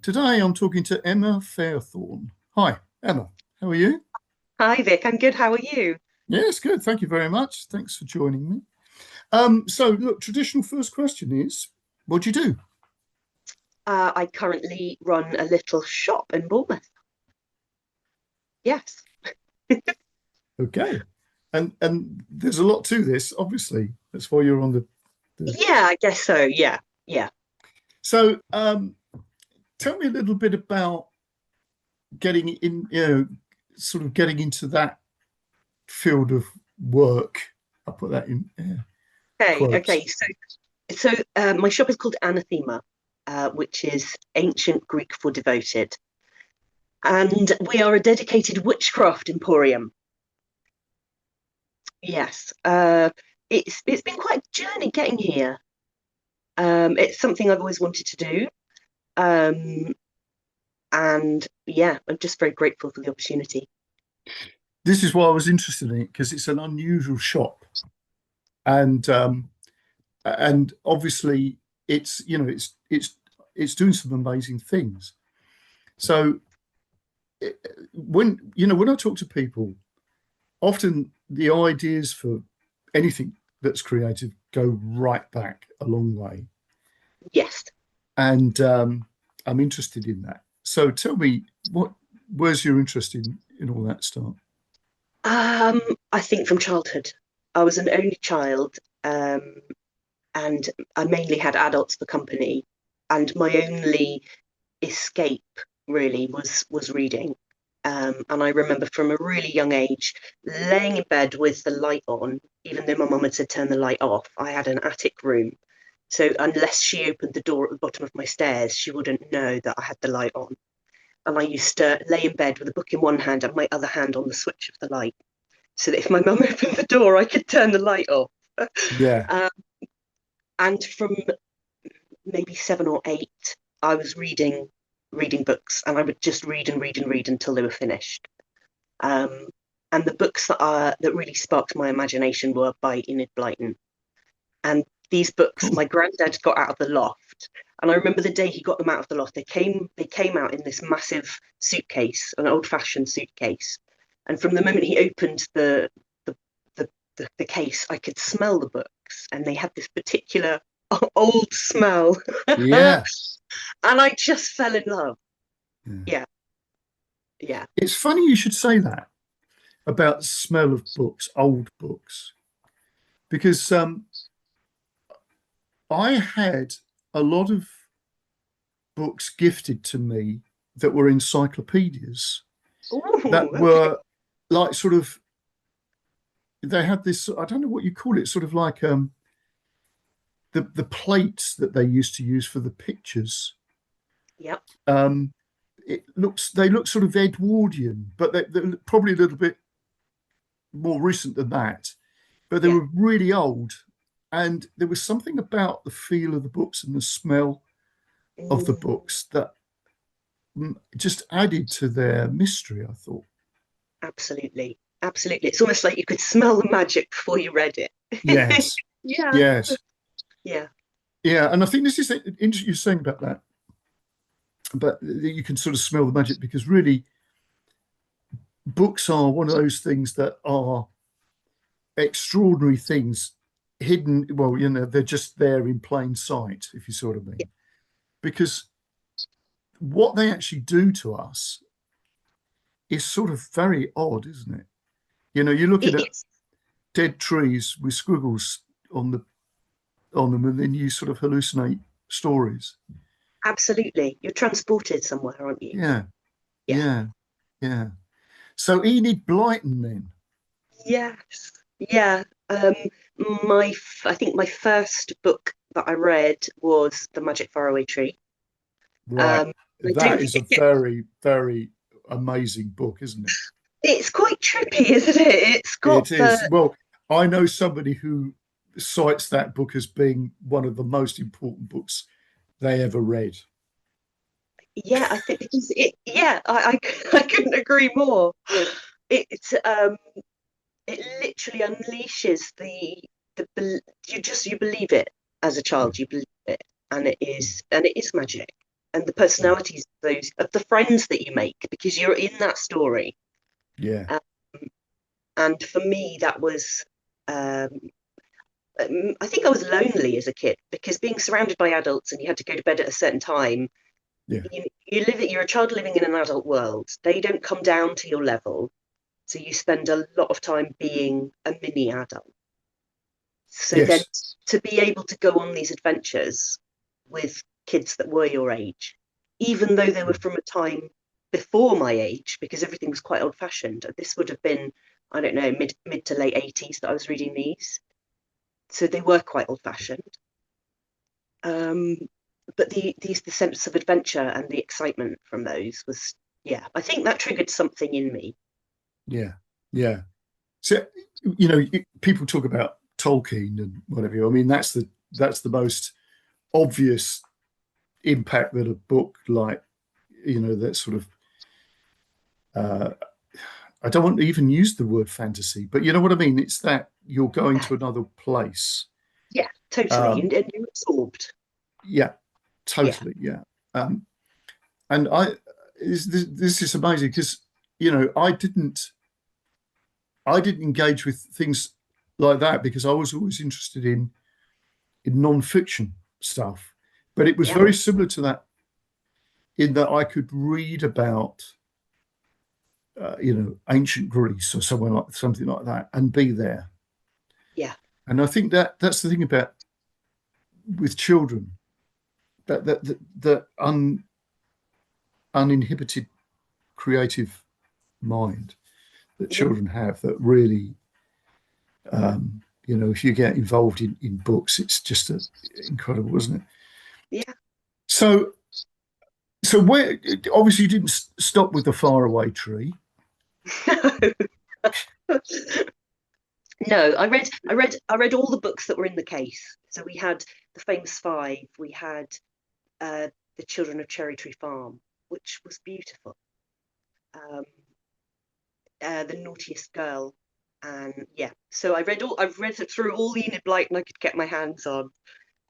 Today I'm talking to Emma Fairthorne. Hi, Emma. How are you? Hi, Vic. I'm good. How are you? Yes, good. Thank you very much. Thanks for joining me. So look, traditional first question is, what do you do? I currently run a little shop in Bournemouth. Yes. Okay. And there's a lot to this, obviously. That's why you're on the... Yeah, I guess so. Yeah. Yeah. So tell me a little bit about getting in, sort of getting into that field of work. I'll put that in Okay. quotes. Okay. So my shop is called Anathema, which is ancient Greek for devoted, and we are a dedicated witchcraft emporium. Yes. It's been quite a journey getting here. It's something I've always wanted to do. Um, and yeah, I'm just very grateful for the opportunity. This is why I was interested in it because it's an unusual shop, and obviously it's doing some amazing things. So when I talk to people, often the ideas for anything that's creative go right back a long way, Yes. and I'm interested in that. So tell me, where's your interest in all that start? Um, I think from childhood. I was an only child, and I mainly had adults for company, and my only escape really was reading. And I remember from a really young age laying in bed with the light on, even though my mum had said turn the light off. I had an attic room, so unless she opened the door at the bottom of my stairs, she wouldn't know that I had the light on. And I used to lay in bed with a book in one hand and my other hand on the switch of the light so that if my mum opened the door, I could turn the light off. Yeah. um, and from maybe 7 or 8, I was reading books, and I would just read and read and read until they were finished. Um, and the books that really sparked my imagination were by Enid Blyton. And these books, Cool. my granddad got out of the loft, and I remember the day he got them out of the loft. They came out in this massive suitcase, an old-fashioned suitcase. And from the moment he opened the the case, I could smell the books, and they had this particular old smell, and Yeah. I just fell in love. Yeah. Yeah, yeah. It's funny you should say that about the smell of books, old books, because I had a lot of books gifted to me that were encyclopedias Ooh, that okay. were like sort of they had this, I don't know what you call it, sort of like the plates that they used to use for the pictures. Yep. Um, they look sort of Edwardian, but they're probably a little bit more recent than that. But they Yeah. were really old, and there was something about the feel of the books and the smell of the Mm, books that just added to their mystery, I thought. absolutely. Absolutely. It's almost like you could smell the magic before you read it. Yes, Yeah. yes, Yeah. yeah. And I think this is interesting you're saying about that, but you can sort of smell the magic because really books are one of those things that are extraordinary things hidden. Well, they're just there in plain sight, if you sort of Yeah. mean, because what they actually do to us is sort of very odd, isn't it? You're looking at It's dead trees with squiggles on the on them, and then you sort of hallucinate stories. absolutely. You're transported somewhere, aren't you? Yeah, Yeah. yeah, yeah. So Enid Blyton, then, Yes. Yeah. I think my first book that I read was The Magic Faraway Tree. right? Um, I That don't is a think it. very, very amazing book, isn't it? It's quite trippy, isn't it? It's got It is. Well, I know somebody who cites that book as being one of the most important books they ever read. yeah, I think because I couldn't agree more. It's it literally unleashes you believe it as a Yeah, child, you believe it, yeah, and it is magic, and the yeah, personalities of the friends that you make because you're in that story. yeah, Um, and for me, that was um, I think I was lonely as a kid because being surrounded by adults and you had to go to bed at a certain time. yeah, You're a child living in an adult world. They don't come down to your level, so you spend a lot of time being a mini adult. So then yes, to be able to go on these adventures with kids that were your age, even though they were from a time before my age, because everything was quite old fashioned. This would have been, I don't know, mid to late 80s that I was reading these. So they were quite old fashioned. Um, but the sense of adventure and the excitement from those was, yeah, I think that triggered something in me. yeah, yeah. So, people talk about Tolkien and whatever. I mean, that's the most obvious impact that a book like, that sort of, uh, I don't want to even use the word fantasy, but you know what I mean? It's that you're going Yeah, to another place. yeah, totally. Um, And you're absorbed. yeah, Yeah, totally. Yeah. Um, and this is amazing because, I didn't engage with things like that because I was always interested in non-fiction stuff. But it was yeah, very similar to that in that I could read about, ancient Greece or something like that, and be there. yeah, And I think that's the thing about with children, that uninhibited creative mind that yeah, children have that really, if you get involved in books, it's just incredible, isn't it? yeah. So, so where obviously you didn't stop with the faraway tree. No, I read all the books that were in the case. So we had the famous five. We had uh, the Children of Cherry Tree Farm, which was beautiful. Um, the Naughtiest Girl, and yeah. So I've read through all the Enid Blyton I could get my hands on.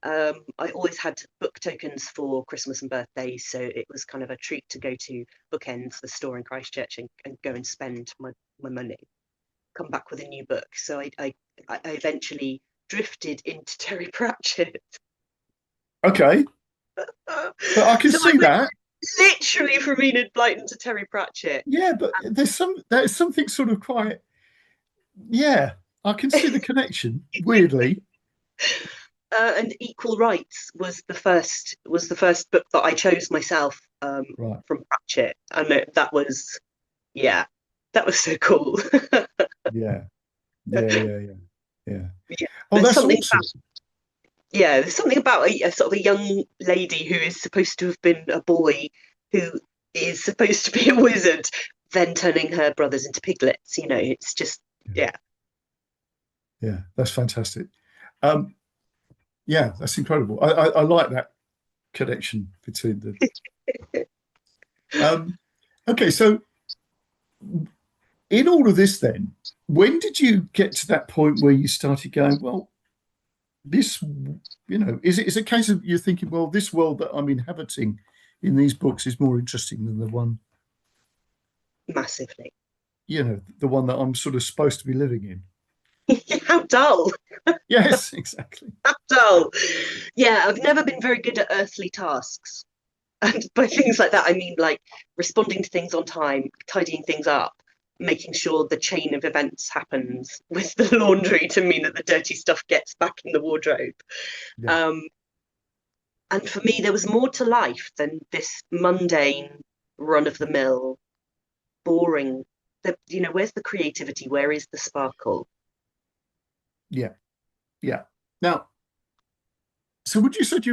I always had book tokens for Christmas and birthdays, so it was kind of a treat to go to Bookends, the store in Christchurch, and go and spend my money, come back with a new book. So I eventually drifted into Terry Pratchett. Okay, but I can So I see went that. literally from Enid Blyton to Terry Pratchett. Yeah, but there's something sort of quite, yeah, I can see the connection, weirdly. And Equal Rights was the first book that I chose myself Right. from Pratchett, and that was yeah, that was so cool. Yeah. Yeah, yeah, yeah. Yeah. Yeah, Oh, there's that's something awesome. there's something about a sort of a young lady who is supposed to have been a boy who is supposed to be a wizard, then turning her brothers into piglets. It's just Yeah. yeah, Yeah, that's fantastic. Um, yeah, that's incredible. I like that connection between the. Um, okay, so in all of this, then, when did you get to that point where you started going, well, this, is it a case of you're thinking, well, this world that I'm inhabiting in these books is more interesting than the one, massively. the one that I'm sort of supposed to be living in? How dull, Yes, exactly. how dull. Yeah, I've never been very good at earthly tasks. And by things like that, I mean like responding to things on time, tidying things up, making sure the chain of events happens with the laundry to mean that the dirty stuff gets back in the wardrobe. Yeah, Um, and for me, there was more to life than this mundane, run of the mill, boring. Where's the creativity? Where is the sparkle? yeah, yeah. Now, so would you said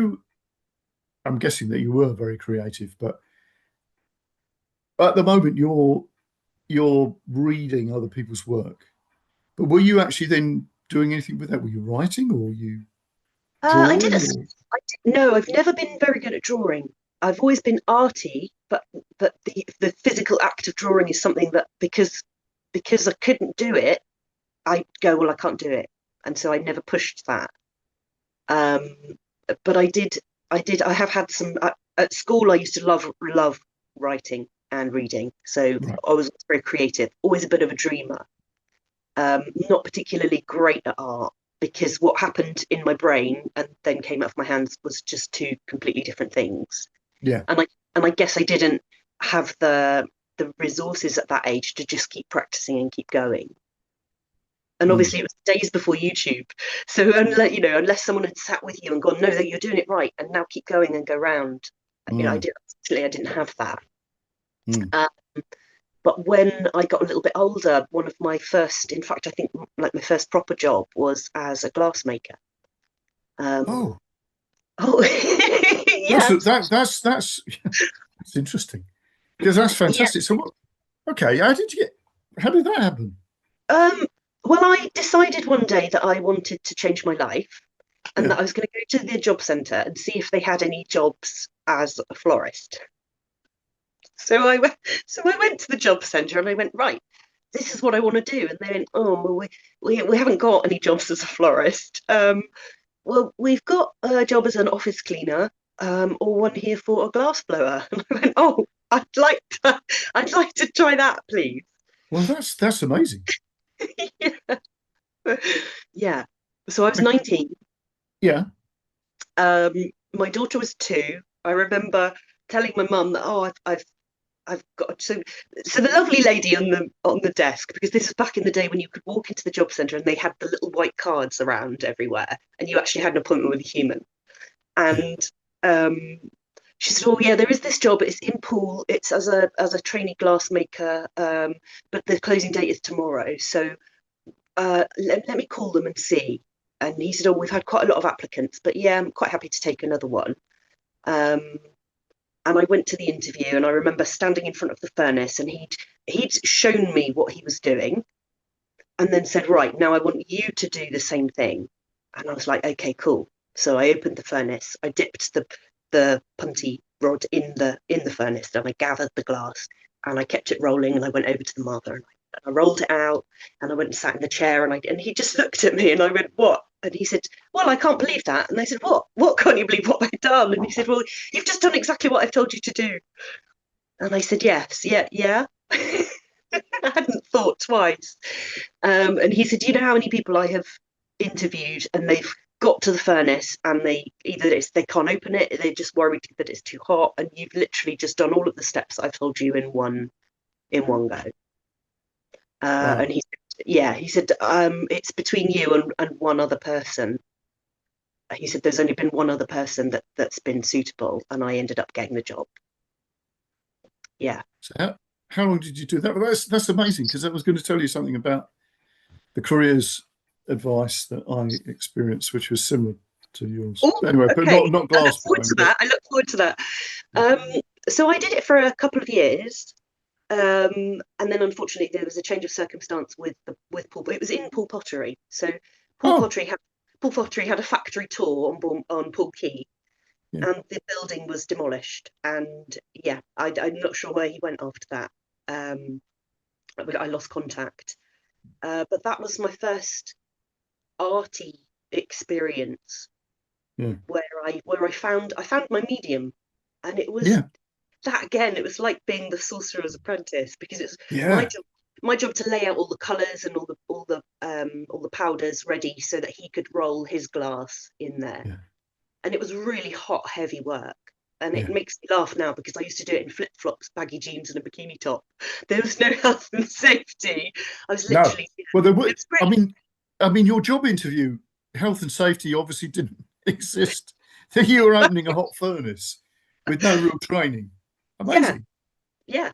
I'm guessing that you were very creative, but at the moment you're reading other people's work, but were you actually then doing anything with that? Were you writing, or were you I did a. drawing, or No, I've never been very good at drawing. I've always been arty, but the physical act of drawing is something that because I couldn't do it, I go, well, I can't do it, and so I never pushed that. Um, but I have had some at school. I used to love writing and reading, so right? I was very creative, always a bit of a dreamer. Not particularly great at art because what happened in my brain and then came out of my hands was just two completely different things. Yeah. And I guess I didn't have the resources at that age to just keep practicing and keep going. And Mm, obviously it was days before YouTube. So unless someone had sat with you and gone, no, that you're doing it right and now keep going and go round. mm, I didn't have that. mm. Uh, but when I got a little bit older, one of my first, in fact, I think like my first proper job was as a glassmaker. Um, Oh, oh, that's yeah, that's that's interesting, because that's yeah. fantastic. So what? Okay, how did that happen? Um, well, I decided one day that I wanted to change my life and Yeah. that I was going to go to the job centre and see if they had any jobs as a florist. So I went to the job centre and I went, right, this is what I want to do. And they went, oh, well, we haven't got any jobs as a florist. Well, we've got a job as an office cleaner, or one here for a glass blower. And I went, oh, I'd like to try that, please. Well, that's amazing. Yeah. Yeah. So I was 19. Yeah. Um, my daughter was 2. I remember telling my mum that, oh, I've got so the lovely lady on the desk, because this was back in the day when you could walk into the job centre and they had the little white cards around everywhere and you actually had an appointment with a human. Yeah. And um, she said, oh yeah, there is this job, it's in Poole, it's as a trainee glassmaker, but the closing date is tomorrow. So let me call them and see. And he said, oh, we've had quite a lot of applicants, but yeah, I'm quite happy to take another one. Um, and I went to the interview and I remember standing in front of the furnace and he'd shown me what he was doing and then said, right, now I want you to do the same thing. And I was like, okay, cool. So I opened the furnace, I dipped the punty rod in the furnace and I gathered the glass and I kept it rolling and I went over to the marker and I rolled it out and I went and sat in the chair and he just looked at me and I went, what? And he said, well, I can't believe that. And I said, what? What can't you believe what I've done? And he said, well, you've just done exactly what I've told you to do. And I said, yes, yeah, yeah. I hadn't thought twice. And he said, do you know how many people I have interviewed and they've got to the furnace and they can't open it, they're just worried that it's too hot, and you've literally just done all of the steps I've told you in one go. And Wow. he said, yeah, he said, it's between you and one other person. He said there's only been one other person that's been suitable, and I ended up getting the job. Yeah. So how long did you do that? Well, that's amazing, because I was going to tell you something about the careers advice that I experienced, which was similar to yours. Oh, Anyway, but okay. not I look glass forward blowing, to but that. I look forward to that. Um, so I did it for a couple of years, and then unfortunately there was a change of circumstance with Paul. It was in Paul Pottery. So Paul oh, Pottery had Paul Pottery had a factory tour on Paul Quay, yeah. and the building was demolished. And yeah, I'm not sure where he went after that. Um, I lost contact. But that was my first arty experience Yeah. where I found my medium, and it was Yeah. that again. It was like being the sorcerer's apprentice because it's my Yeah. job. My job to lay out all the colours and all the powders ready so that he could roll his glass in there. Yeah. And it was really hot, heavy work. And it Yeah. makes me laugh now because I used to do it in flip flops, baggy jeans, and a bikini top. There was no health and safety. I was No. literally. Well, there It would. was great. I mean, your job interview, health and safety obviously didn't exist. You were opening a hot furnace with no real training. Yeah, Amazing. yeah.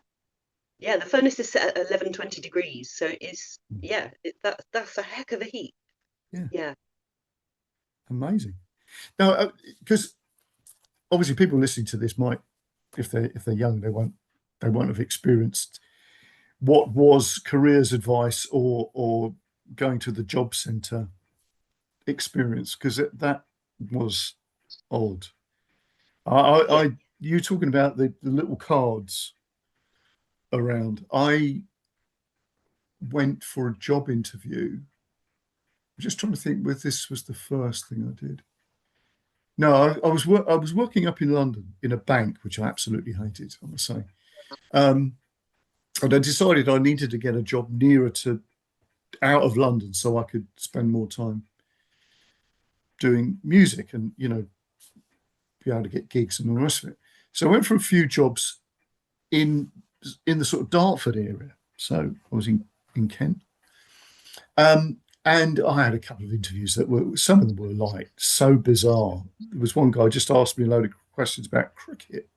Yeah, the furnace is set at 1120 degrees, so it's Mm. yeah, that's a heck of a heat. Yeah. Yeah. Amazing. Now, because obviously people listening to this might, if they're young, they won't they won't have experienced what was careers advice or going to the job centre experience, because that was odd. Yeah. You talking about the little cards around. I went for a job interview. I'm just trying to think whether this was the first thing I did. No, I was working up in London in a bank, which I absolutely hated, I must say. Um, and I decided I needed to get a job nearer to out of London so I could spend more time doing music and, you know, be able to get gigs and all the rest of it. So I went for a few jobs in the sort of Dartford area. So I was in Kent. And I had a couple of interviews that were, some of them were like so bizarre. There was one guy just asked me a load of questions about cricket.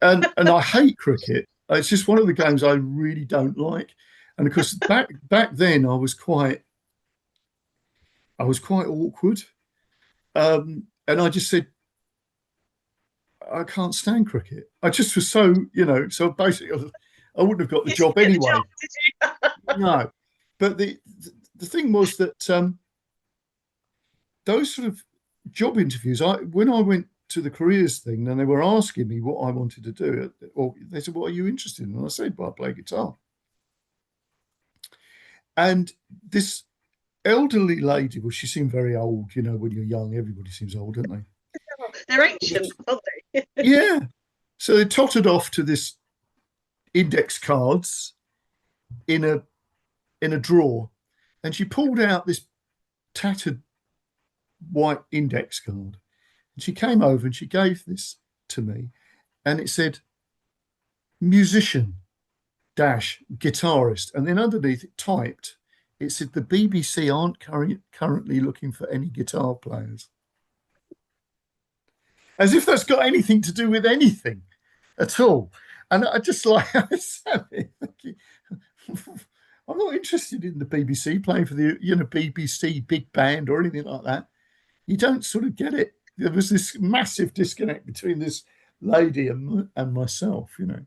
And I hate cricket. It's just one of the games I really don't like. And of course, back then I was quite awkward. And I just said, I can't stand cricket. I just was so, you know, so basically I wouldn't have got the You didn't job get the anyway. job, did you? No. But the thing was that those sort of job interviews, when I went to the careers thing, and they were asking me what I wanted to do, or they said, "What are you interested in?" And I said, "Well, I play guitar." And this elderly lady, well, she seemed very old. You know, when you're young, everybody seems old, don't they? They're ancient, aren't they? Yeah. So they tottered off to this index cards in a drawer, and she pulled out this tattered white index card. And she came over and she gave this to me, and it said musician dash guitarist, and then underneath it typed, it said the BBC aren't currently looking for any guitar players. As if that's got anything to do with anything at all. And I just like I sat there thinking, I'm not interested in the BBC playing for the BBC big band or anything like that. You don't sort of get it. There was this massive disconnect between this lady and myself, you know.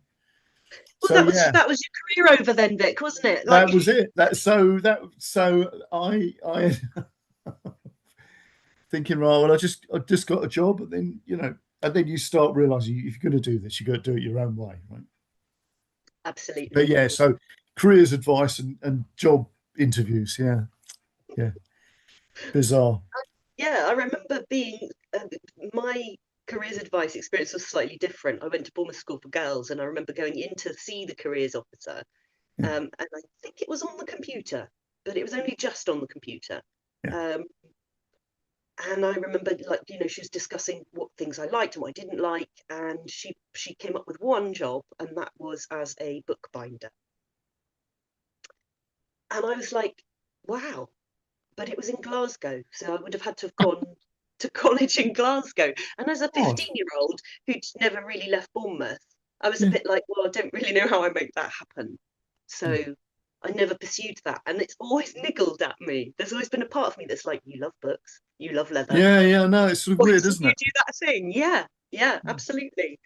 Well, So yeah, that was your career over then, Vic, wasn't it? that Like, was it. So I thinking, right, well, I just got a job, and then and then you start realizing if you're going to do this, you got to do it your own way, right? But absolutely. yeah, so careers advice and job interviews, yeah, bizarre. Yeah, I remember being my careers advice experience was slightly different. I went to Bournemouth School for Girls, and I remember going in to see the careers officer, Yeah, and I think it was on the computer, but it was only just on the computer. yeah. Um, and I remember, like, she was discussing what things I liked and what I didn't like, and she came up with one job, and that was as a bookbinder. And I was like, wow, but it was in Glasgow, so I would have had to have gone to college in Glasgow. And as a Odd. 15-year-old who'd never really left Bournemouth, I was a Yeah, bit like, well, I don't really know how I make that happen. yeah, So I never pursued that. And it's always niggled at me. There's always been a part of me that's like, you love books, you love leather. yeah. No, it's sort of Why weird, didn't isn't you it? do that thing? Yeah, absolutely.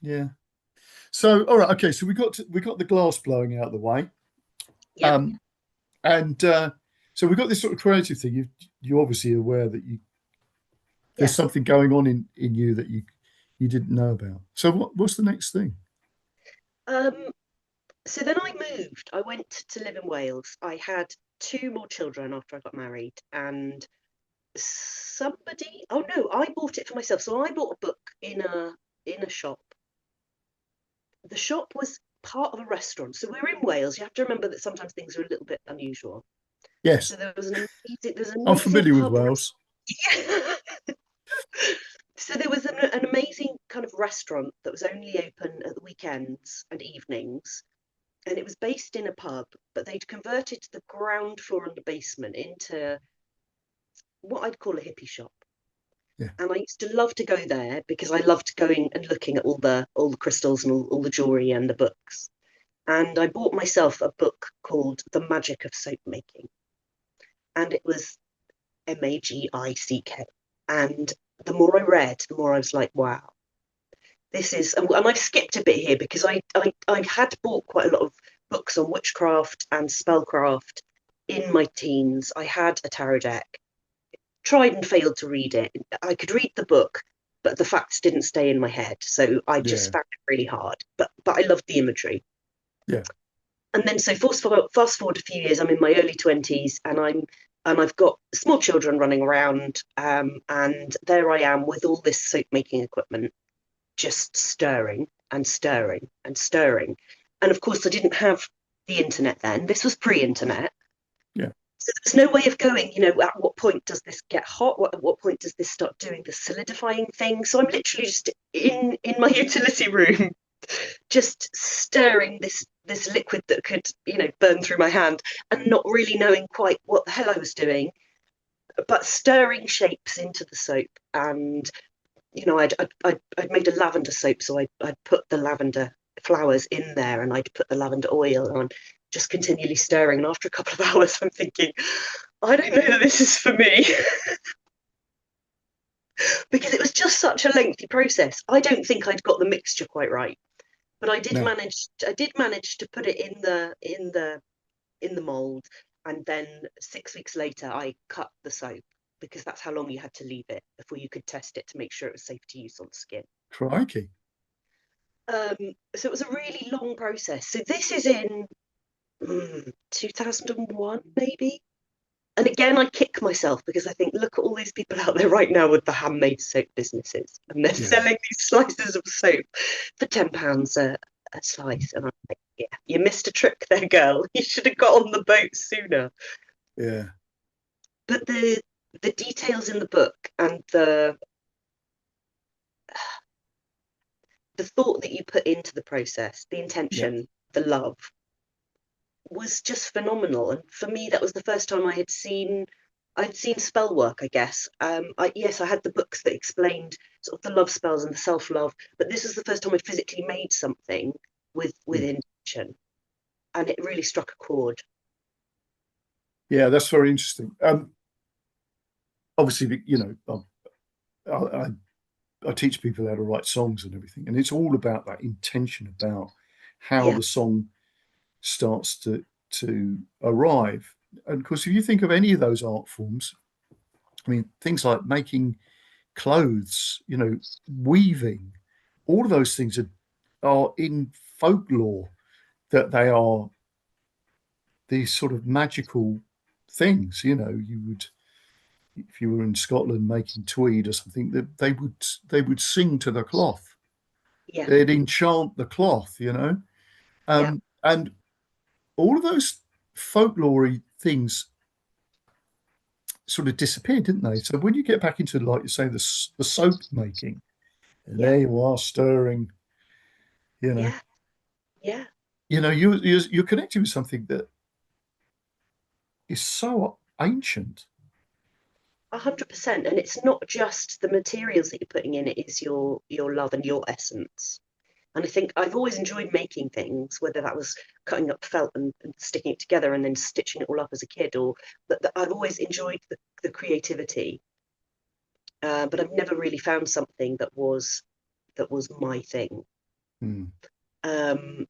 Yeah. So, all right, okay. So we got the glass blowing out of the way, Yep, um, and so we got this sort of creative thing. You're obviously aware that there's yeah. something going on in you that you didn't know about. So what's the next thing? Um, so then I moved. I went to live in Wales. I had two more children after I got married, and somebody, oh no, I bought it for myself. So I bought a book in a shop. The shop was part of a restaurant. So we're in Wales. You have to remember that sometimes things are a little bit unusual. Yes, So I'm there's an amazing familiar with pub. Wales. So there was an amazing kind of restaurant that was only open at the weekends and evenings, and it was based in a pub, but they'd converted the ground floor and the basement into what I'd call a hippie shop. Yeah. And I used to love to go there because I loved going and looking at all the crystals and all the jewelry and the books. And I bought myself a book called The Magic of Soap Making, and it was Magick. And the more I read, the more I was like, wow. this is, and I've skipped a bit here because I had bought quite a lot of books on witchcraft and spellcraft in my teens. I had a tarot deck, tried and failed to read it. I could read the book, but the facts didn't stay in my head, so I Yeah. just found it really hard. But I loved the imagery. Yeah. And then so fast forward a few years, I'm in my early 20s, and I've got small children running around, and there I am with all this soap making equipment, just stirring and stirring and stirring. And of course, I didn't have the internet then. This was pre-internet. Yeah. So there's no way of going, at what point does this get hot? At what point does this start doing the solidifying thing? So I'm literally just in my utility room, just stirring this liquid that could, burn through my hand, and not really knowing quite what the hell I was doing, but stirring shapes into the soap. And I'd made a lavender soap, so I'd put the lavender flowers in there, and I'd put the lavender oil on, just continually stirring. And after a couple of hours, I'm thinking, I don't know that this is for me, because it was just such a lengthy process. I don't think I'd got the mixture quite right, but I did No. manage. I did manage to put it in the mold, and then 6 weeks later, I cut the soap, because that's how long you had to leave it before you could test it to make sure it was safe to use on skin. Crikey. So it was a really long process. So this is in 2001, maybe. And again, I kick myself because I think, look at all these people out there right now with the handmade soap businesses, and they're Yeah. selling these slices of soap for £10 a slice. And I'm like, yeah, you missed a trick there, girl. You should have got on the boat sooner. Yeah. But the details in the book, and the thought that you put into the process, the Yeah. intention, the love, was just phenomenal. And for me, that was the first time I'd seen spell work, I guess. Yes, I had the books that explained sort of the love spells and the self-love, but this was the first time I physically made something with Yeah. intention, and it really struck a chord. Yeah, that's very interesting. Obviously, I teach people how to write songs and everything, and it's all about that intention, about how Yeah, the song starts to arrive. And of course, if you think of any of those art forms, I mean, things like making clothes, weaving, all of those things are in folklore, that they are these sort of magical things. You would, if you were in Scotland making tweed or something, that they would sing to the cloth. yeah, They'd enchant the cloth, yeah, and all of those folklore things sort of disappeared, didn't they? So when you get back into, like you say, the soap making, and yeah, there you are stirring, you know, yeah, yeah. you're connected with something that is so ancient. 100%. And it's not just the materials that you're putting in, it is your love and your essence. And I think I've always enjoyed making things, whether that was cutting up felt and sticking it together and then stitching it all up as a kid, or that I've always enjoyed the creativity. But I've never really found something that was my thing. Hmm. Um,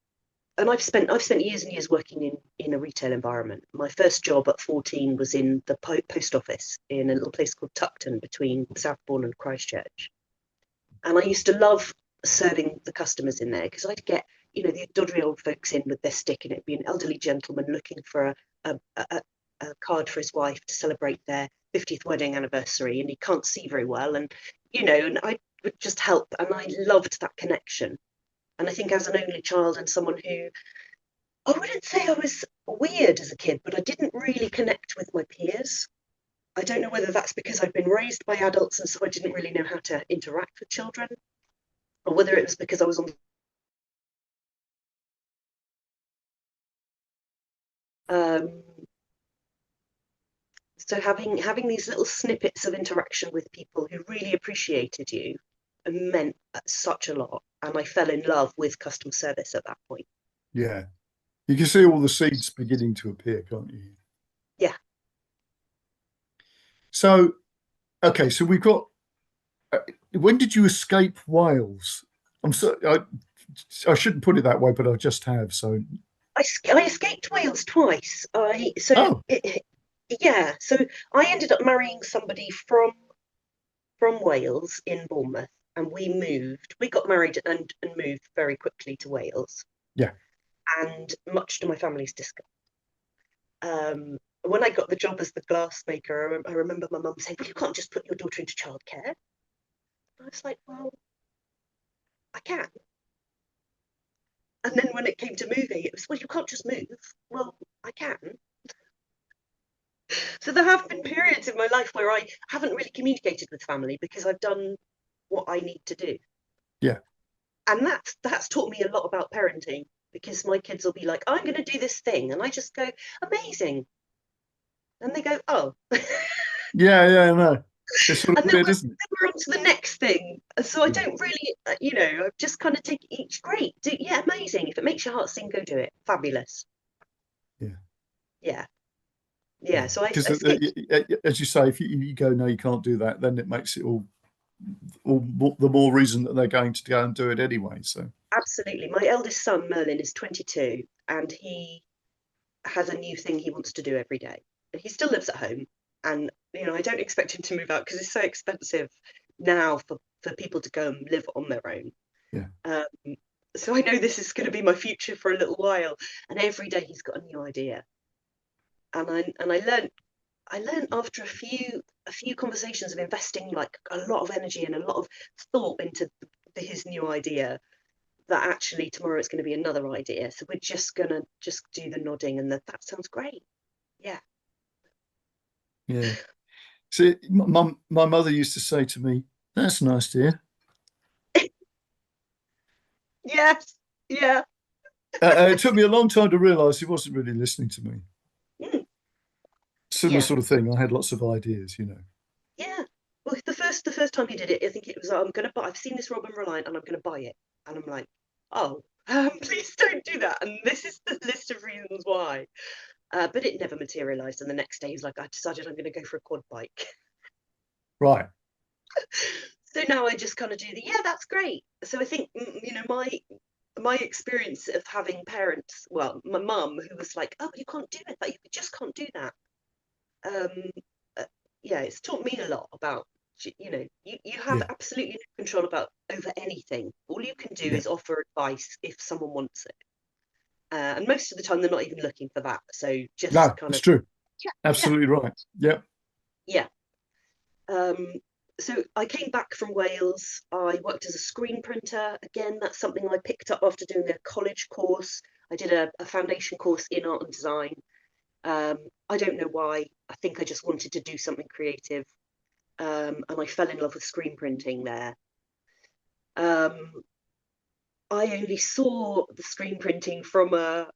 and I've spent years and years working in a retail environment. My first job at 14 was in the post office in a little place called Tuckton between Southbourne and Christchurch. And I used to love serving the customers in there, because I'd get, the doddery old folks in with their stick, and it'd be an elderly gentleman looking for a card for his wife to celebrate their 50th wedding anniversary, and he can't see very well. And I would just help. And I loved that connection. And I think as an only child, and someone who, I wouldn't say I was weird as a kid, but I didn't really connect with my peers. I don't know whether that's because I'd been raised by adults, and so I didn't really know how to interact with children, or whether it was because I was on. Um, so having these little snippets of interaction with people who really appreciated you meant such a lot, and I fell in love with customer service at that point. Yeah, you can see all the seeds beginning to appear, can't you? Yeah. So, okay, so we've got. Uh, when did you escape Wales? I'm so I shouldn't put it that way, but I just have. So, I escaped Wales twice. oh, Yeah, so I ended up marrying somebody from Wales in Bournemouth, and we moved. We got married and moved very quickly to Wales, yeah, and much to my family's disgust. When I got the job as the glassmaker, I remember my mum saying, "Well, you can't just put your daughter into childcare." I was like, "Well, I can." And then when it came to moving, it was, "Well, you can't just move." Well, I can. So there have been periods in my life where I haven't really communicated with family because I've done what I need to do. yeah, And that's taught me a lot about parenting, because my kids will be like, "I'm going to do this thing," and I just go, "Amazing," and they go, "Oh," and yeah. No, it's sort of then weird, isn't it? we're on to the next thing. So I Yeah, don't really, I just kind of take each, great, yeah, amazing. If it makes your heart sing, go do it. Fabulous. yeah, Yeah, yeah. yeah. So I Because escaped. as you say, if you go, no, you can't do that, then it makes it all the more reason that they're going to go and do it anyway. So, Absolutely. My eldest son, Merlin, is 22, and he has a new thing he wants to do every day. And he still lives at home. And, I don't expect him to move out because it's so expensive now for people to go and live on their own. yeah, Um, so I know this is going to be my future for a little while. And every day he's got a new idea. And I learned after a few conversations of investing like a lot of energy and a lot of thought into his new idea, that actually tomorrow it's going to be another idea. So we're just going to just do the nodding, and that sounds great. Yeah. yeah. See, my mother used to say to me, "That's nice, dear." Yes. Yeah. It took me a long time to realise he wasn't really listening to me. Mm, Similar yeah. sort of thing. I had lots of ideas. Yeah. Well, the first time he did it, I think it was, "I'm gonna buy. I've seen this Robin Reliant, and I'm gonna buy it." And I'm like, "Oh, please don't do that." And this is the list of reasons why. But it never materialised. And the next day, he's like, "I decided I'm gonna go for a quad bike." Right. So now I just kind of do the, yeah, that's great. So I think, my experience of having parents, well, my mum, who was like, "Oh, you can't do it, like you just can't do that." um uh, yeah, it's taught me a lot about, you have Yeah. absolutely no control about over anything. All you can do Yeah. is offer advice if someone wants it, and most of the time they're not even looking for that, so just No, kind it's of, true. yeah, yeah, Absolutely right. Yeah. yeah. um so I came back from Wales. I worked as a screen printer. Again, that's something I picked up after doing a college course. I did a foundation course in art and design. I don't know why. I think I just wanted to do something creative, and I fell in love with screen printing there. Um, I only saw the screen printing from a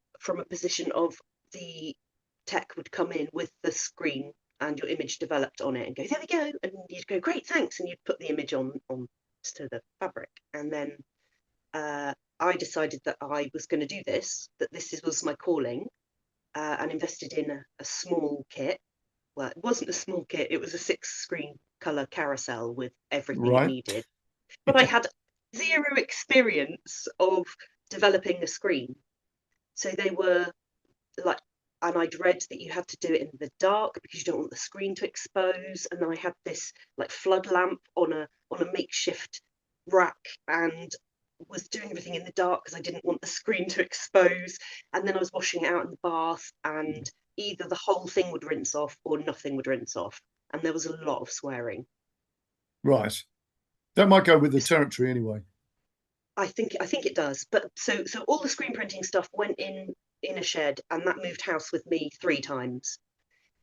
position of, the tech would come in with the screen and your image developed on it and go, "There we go," and you'd go, "Great, thanks," and you'd put the image on to the fabric. And then I decided that I was going to do this, that was my calling, and invested in a small kit. Well, it wasn't a small kit, it was a 6 screen color carousel with everything it Right. needed. But I had zero experience of developing a screen. So they were like, and I'd read that you had to do it in the dark because you don't want the screen to expose. And then I had this like flood lamp on a makeshift rack, and was doing everything in the dark because I didn't want the screen to expose. And then I was washing it out in the bath, and either the whole thing would rinse off or nothing would rinse off. And there was a lot of swearing. Right. That might go with the territory anyway. I think it does. But so all the screen printing stuff went in a shed, and that moved house with me 3 times.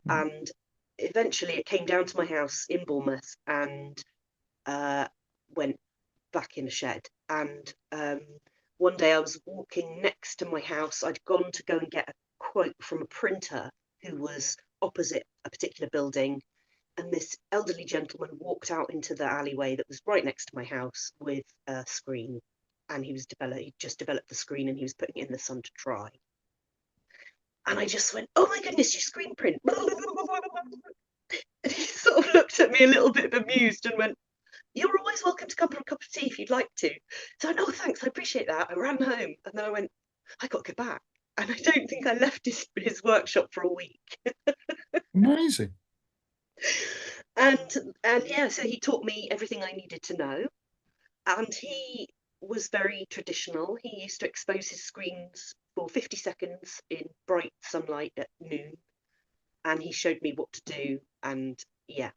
Right. And eventually it came down to my house in Bournemouth, and uh, went back in a shed. And one day I was walking next to my house. I'd gone to go and get a quote from a printer who was opposite a particular building, and this elderly gentleman walked out into the alleyway that was right next to my house with a screen, and he just developed the screen, and he was putting it in the sun to dry. And I just went, "Oh my goodness, you screen print." And he sort of looked at me a little bit bemused and went, you're always welcome to come for a cup of tea if you'd like to. So I went, oh, thanks, I appreciate that. I ran home and then I went, I got to go back. And I don't think I left his workshop for a week. Amazing. And yeah, so he taught me everything I needed to know. And he was very traditional. He used to expose his screens for 50 seconds in bright sunlight at noon. And he showed me what to do. And yeah,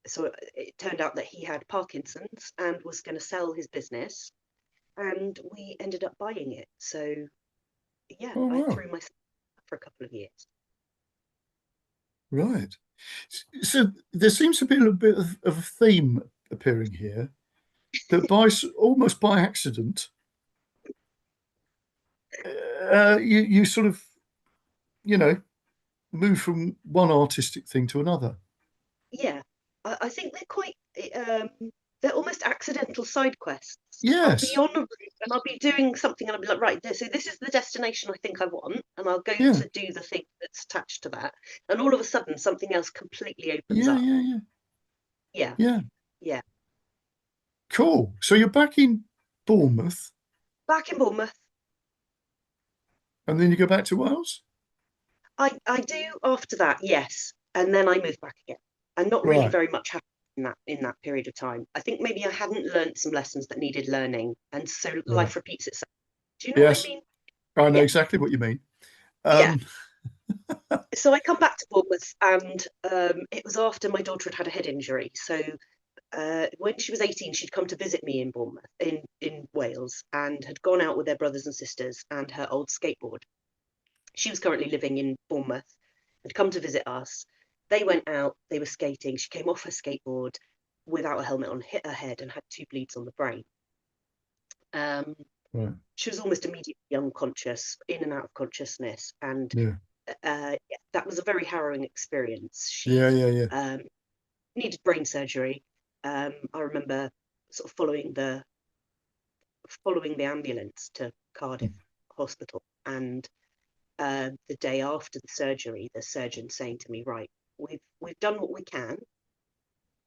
so it turned out that he had Parkinson's and was going to sell his business. And we ended up buying it. So yeah, Oh, I wow. threw myself for a couple of years. Right. So there seems to be a little bit of a theme appearing here that almost by accident, you sort of, you know, move from one artistic thing to another. Yeah, I think they're quite, they're almost accidental side quests. I'll be Yes. on a route and I'll be doing something and I'll be like, right, so this is the destination I think I want, and I'll go Yeah. to do the thing that's attached to that. And all of a sudden, something else completely opens Yeah. up. Yeah. Yeah. Yeah, Yeah. yeah. Cool. So you're back in Bournemouth, Back in Bournemouth, and then you go back to Wales? I do after that, yes. And then I moved back again. And not really Right. very much happened in that period of time. I think maybe I hadn't learned some lessons that needed learning, and so Right. life repeats itself. Do you know what I Yes. mean? I know Yeah, exactly what you mean. yeah. Um, So I come back to Bournemouth, and it was after my daughter had had a head injury. So when she was 18, she'd come to visit me in Bournemouth, in Wales, and had gone out with their brothers and sisters and her old skateboard. She was currently living in Bournemouth, had come to visit us. They went out, they were skating. She came off her skateboard without a helmet on, hit her head, and had two bleeds on the brain. Um, right. she was almost immediately unconscious, in and out of consciousness, and Yeah. yeah, that was a very harrowing experience. Yeah. She Yeah. Yeah. um, needed brain surgery. I remember sort of following the ambulance to Cardiff Hospital, and the day after the surgery, the surgeon saying to me, "Right, we've done what we can.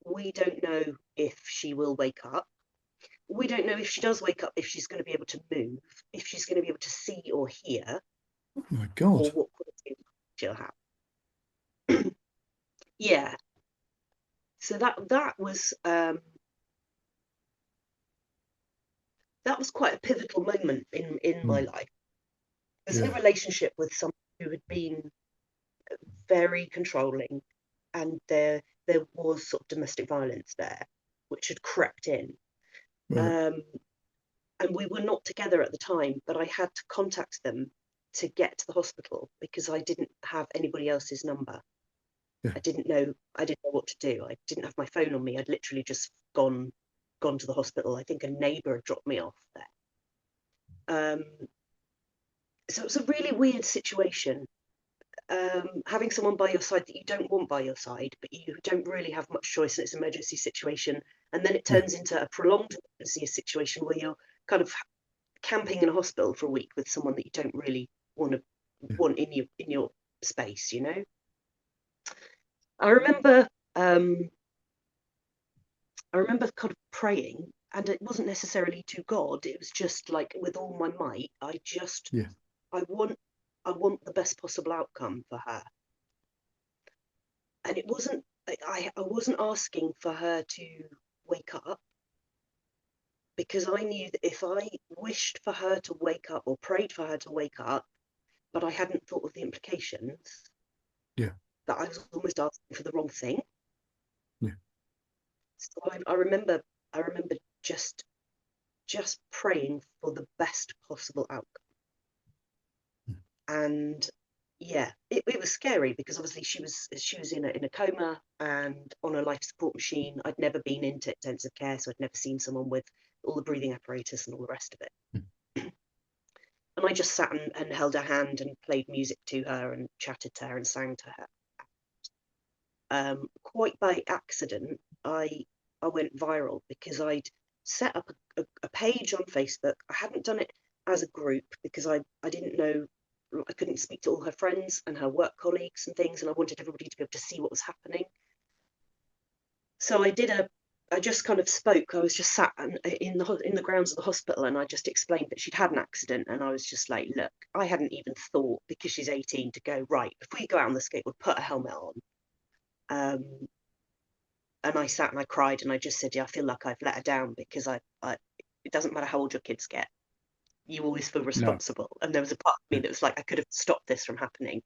We don't know if she will wake up. We don't know if she does wake up, if she's going to be able to move, if she's going to be able to see or hear, Oh my or God. what quality of life she'll have." Yeah, so that was quite a pivotal moment in my Mm. life. I was in a Yeah. relationship with someone who had been very controlling, and there was sort of domestic violence there, which had crept in. Right. Um, and we were not together at the time, but I had to contact them to get to the hospital because I didn't have anybody else's number. Yeah. I didn't know what to do. I didn't have my phone on me. I'd literally just gone to the hospital. I think a neighbour had dropped me off there. Um, so it's a really weird situation. Having someone by your side that you don't want by your side, but you don't really have much choice, and it's an emergency situation, and then it Yeah. turns into a prolonged emergency situation where you're kind of camping in a hospital for a week with someone that you don't really want to Yeah. want in your space. You know, I remember um, I remember kind of praying, and it wasn't necessarily to God. It was just like with all my might. Yeah. I want I want the best possible outcome for her, and it wasn't I wasn't asking for her to wake up, because I knew that if I wished for her to wake up or prayed for her to wake up, but I hadn't thought of the implications, Yeah. that I was almost asking for the wrong thing. Yeah. So I remember just praying for the best possible outcome. Mm. And yeah, it was scary because obviously she was in a coma and on a life support machine. I'd never been into intensive care, so I'd never seen someone with all the breathing apparatus and all the rest of it. Mm. And I just sat and held her hand and played music to her and chatted to her and sang to her. Quite by accident, I went viral because I'd set up a page on Facebook. I hadn't done it as a group because I didn't know, I couldn't speak to all her friends and her work colleagues and things, and I wanted everybody to be able to see what was happening. So I did I just kind of spoke. I was just sat in the grounds of the hospital, and I just explained that she'd had an accident, and I was just like, look, I hadn't even thought, because she's 18, to go, right, before you go out on the skateboard, put a helmet on. And I sat and I cried, and I just said, yeah, I feel like I've let her down, because it doesn't matter how old your kids get, you always feel No. responsible. And there was a part of me that was like, I could have stopped this from happening.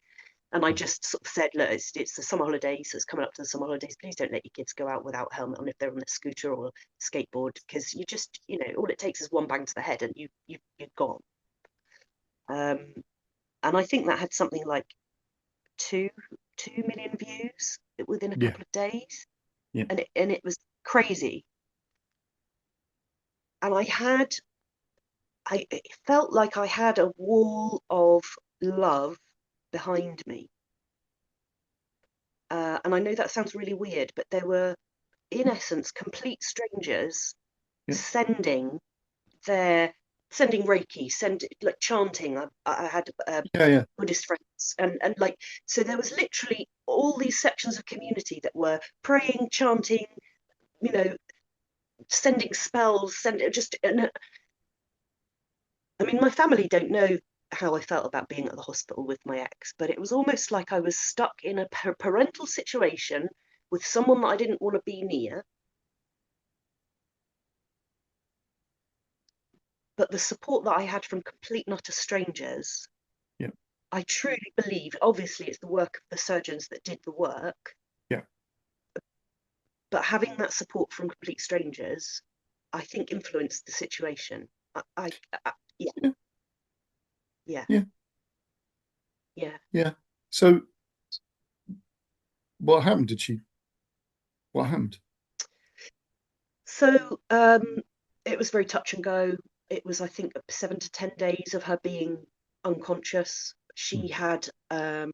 And I just sort of said, look, it's the summer holidays, so it's coming up to the summer holidays. Please don't let your kids go out without a helmet on if they're on a scooter or a skateboard, because you just, all it takes is one bang to the head and you're gone. And I think that had something like 2 million views within a couple of days. Yeah. And it was crazy. And it felt like I had a wall of love behind me. And I know that sounds really weird, but there were, in essence, complete strangers sending Reiki, like chanting. I had Buddhist friends, and like, so there was literally all these sections of community that were praying, chanting, sending spells, I mean, my family don't know how I felt about being at the hospital with my ex, but it was almost like I was stuck in a parental situation with someone that I didn't want to be near. But the support that I had from complete and utter strangers, I truly believe, obviously it's the work of the surgeons that did the work. Yeah. But having that support from complete strangers, I think influenced the situation. Yeah. So what happened? What happened? So it was very touch and go. It was, I think, 7 to 10 days of her being unconscious. She had, there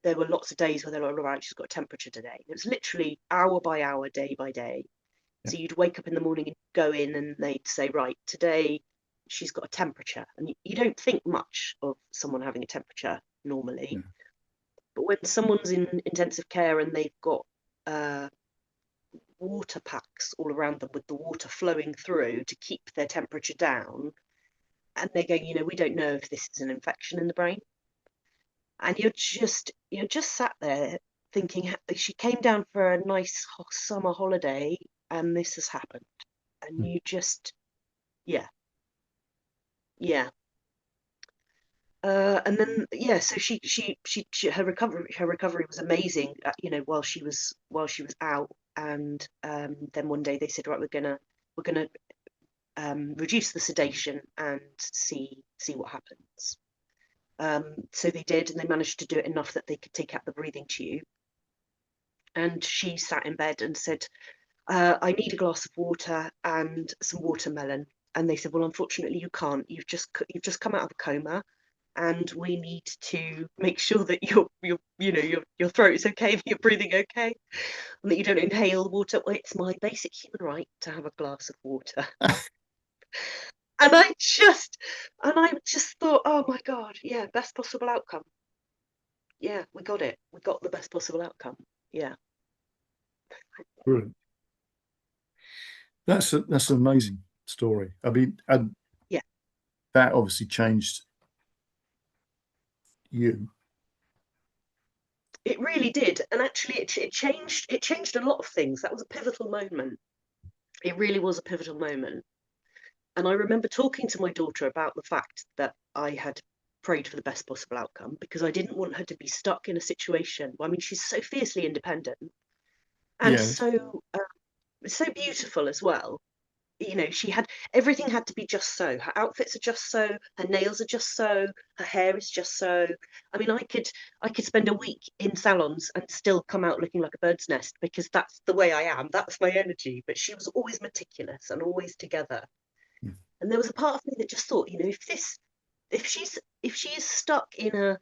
were lots of days where they were, all right, she's got a temperature today. It was literally hour by hour, day by day. So you'd wake up in the morning and go in and they'd say, right, today she's got a temperature. And you don't think much of someone having a temperature normally. But when someone's in intensive care and they've got water packs all around them with the water flowing through to keep their temperature down, and they're going, we don't know if this is an infection in the brain. And you're just sat there thinking, she came down for a nice summer holiday and this has happened. And you just, and then so she her recovery was amazing, while she was out. And then one day they said, right, we're gonna reduce the sedation and see what happens. So they did, and they managed to do it enough that they could take out the breathing tube. And she sat in bed and said, I need a glass of water and some watermelon. And they said, well, unfortunately you can't. You've just come out of a coma, and we need to make sure that your throat is okay, that you're breathing okay, and that you don't inhale water. Well, it's my basic human right to have a glass of water. And I just thought, oh my God, yeah, best possible outcome. Yeah, we got it. We got the best possible outcome. Yeah. Brilliant. That's an amazing story. I mean, and that obviously changed you. It really did. And actually it changed a lot of things. That was a pivotal moment. It really was a pivotal moment. And I remember talking to my daughter about the fact that I had prayed for the best possible outcome, because I didn't want her to be stuck in a situation. I mean, she's so fiercely independent and so beautiful as well. Everything had to be just so. Her outfits are just so, her nails are just so, her hair is just so. I mean, I could spend a week in salons and still come out looking like a bird's nest, because that's the way I am. That's my energy. But she was always meticulous and always together. And there was a part of me that just thought, if she is stuck in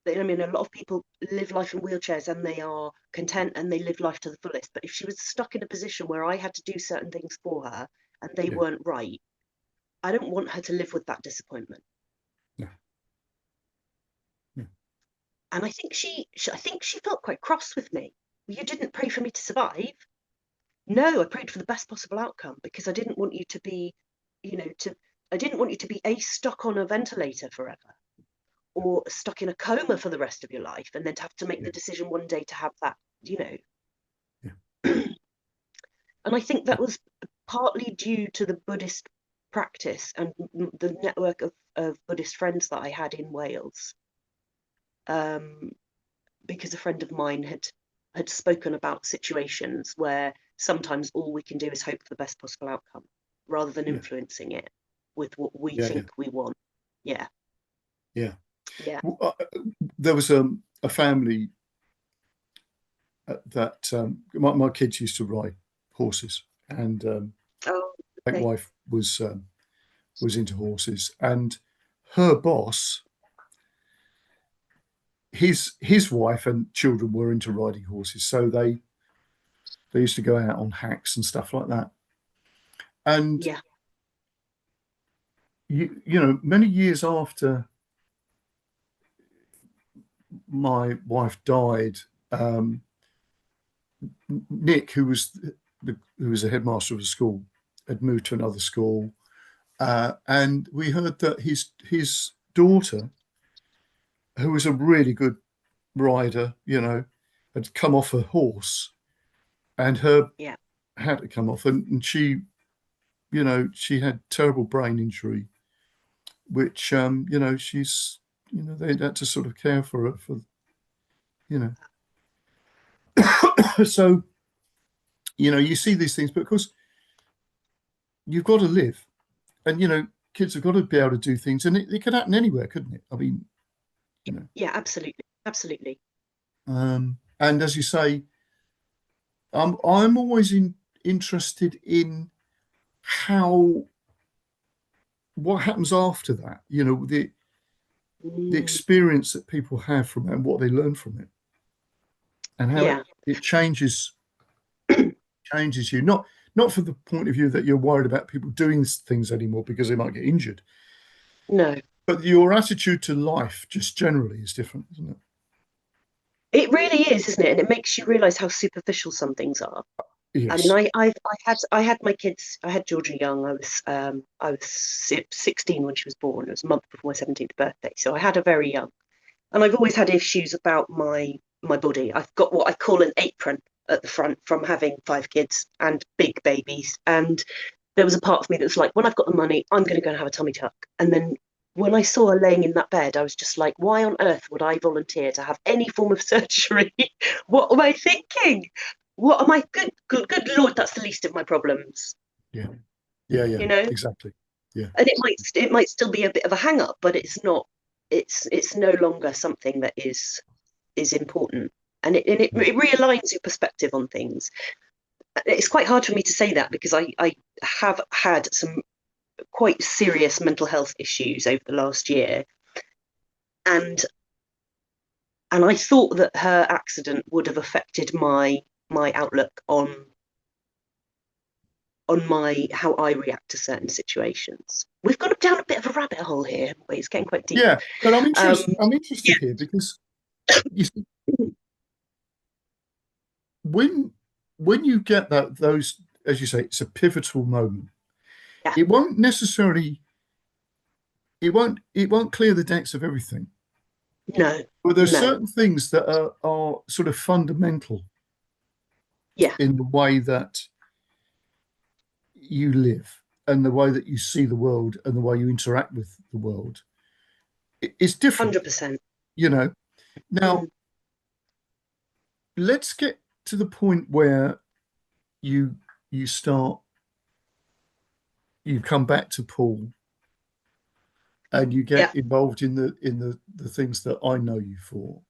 I mean, a lot of people live life in wheelchairs and they are content and they live life to the fullest. But if she was stuck in a position where I had to do certain things for her and they weren't right, I don't want her to live with that disappointment. Yeah. And I think she felt quite cross with me. You didn't pray for me to survive. No, I prayed for the best possible outcome, because I didn't want you to be, I didn't want you to be stuck on a ventilator forever, or stuck in a coma for the rest of your life, and then to have to make the decision one day to have that, Yeah. And I think that was partly due to the Buddhist practice and the network of Buddhist friends that I had in Wales. Because a friend of mine had spoken about situations where sometimes all we can do is hope for the best possible outcome, rather than influencing it with what we think we want. Yeah. There was a family that my kids used to ride horses, and my wife was into horses, and her boss, his wife and children were into riding horses, so they used to go out on hacks and stuff like that. And many years after my wife died, Nick, who was the headmaster of the school, had moved to another school, and we heard that his daughter, who was a really good rider, had come off a horse, and her had to come off, and she, she had terrible brain injury, which she's, they had to sort of care for her for, so, you see these things, but of course you've got to live, and kids have got to be able to do things, and it could happen anywhere, couldn't it? I mean, Yeah, absolutely. And as you say, I'm always interested in what happens after that, the experience that people have from it and what they learn from it, and how it changes you, not from the point of view that you're worried about people doing things anymore because they might get injured. No. But your attitude to life just generally is different, isn't it? It really is, isn't it? And it makes you realise how superficial some things are. Yes. I mean, I had my kids. I had Georgia young. I was 16 when she was born. It was a month before my 17th birthday, so I had her very young. And I've always had issues about my body. I've got what I call an apron at the front from having 5 kids and big babies. And there was a part of me that was like, when I've got the money, I'm going to go and have a tummy tuck. And then when I saw her laying in that bed, I was just like, why on earth would I volunteer to have any form of surgery? What am I thinking? What am I? Good Lord, that's the least of my problems. Yeah. Exactly. Yeah. And it might still be a bit of a hang up, but it's not. It's no longer something that is important, and it realigns your perspective on things. It's quite hard for me to say that because I have had some quite serious mental health issues over the last year, and I thought that her accident would have affected my outlook on how I react to certain situations. We've gone down a bit of a rabbit hole here. It's getting quite deep. Yeah, but I'm interested here because you see, when you get those, as you say, it's a pivotal moment. Yeah. It won't necessarily. It won't clear the decks of everything. No. But there's certain things that are sort of fundamental. Yeah. In the way that you live and the way that you see the world and the way you interact with the world, it's different. 100%. Now, let's get to the point where you come back to Paul and you get involved in the things that I know you for,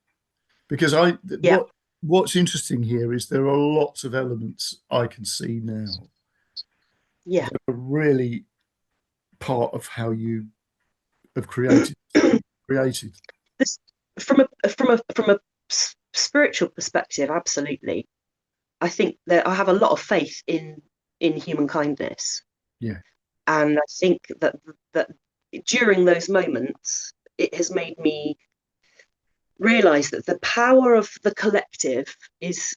because what's interesting here is there are lots of elements I can see now that are really part of how you have created. This, from a spiritual perspective, absolutely. I think that I have a lot of faith in human kindness. Yeah. And I think that during those moments, it has made me realize that the power of the collective is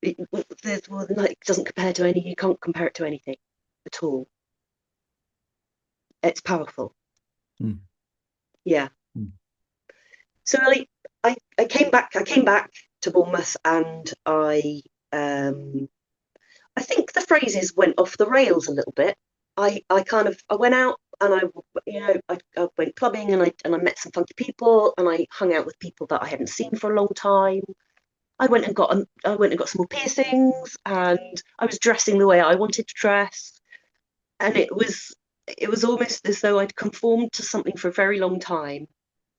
It doesn't compare to any. You can't compare it to anything at all. It's powerful. Mm. Yeah. Mm. So I came back. I came back to Bournemouth, and I think the phrases went off the rails a little bit. I went out and I went clubbing, and I met some funky people, and I hung out with people that I hadn't seen for a long time. I went and got some more piercings, and I was dressing the way I wanted to dress, and it was almost as though I'd conformed to something for a very long time,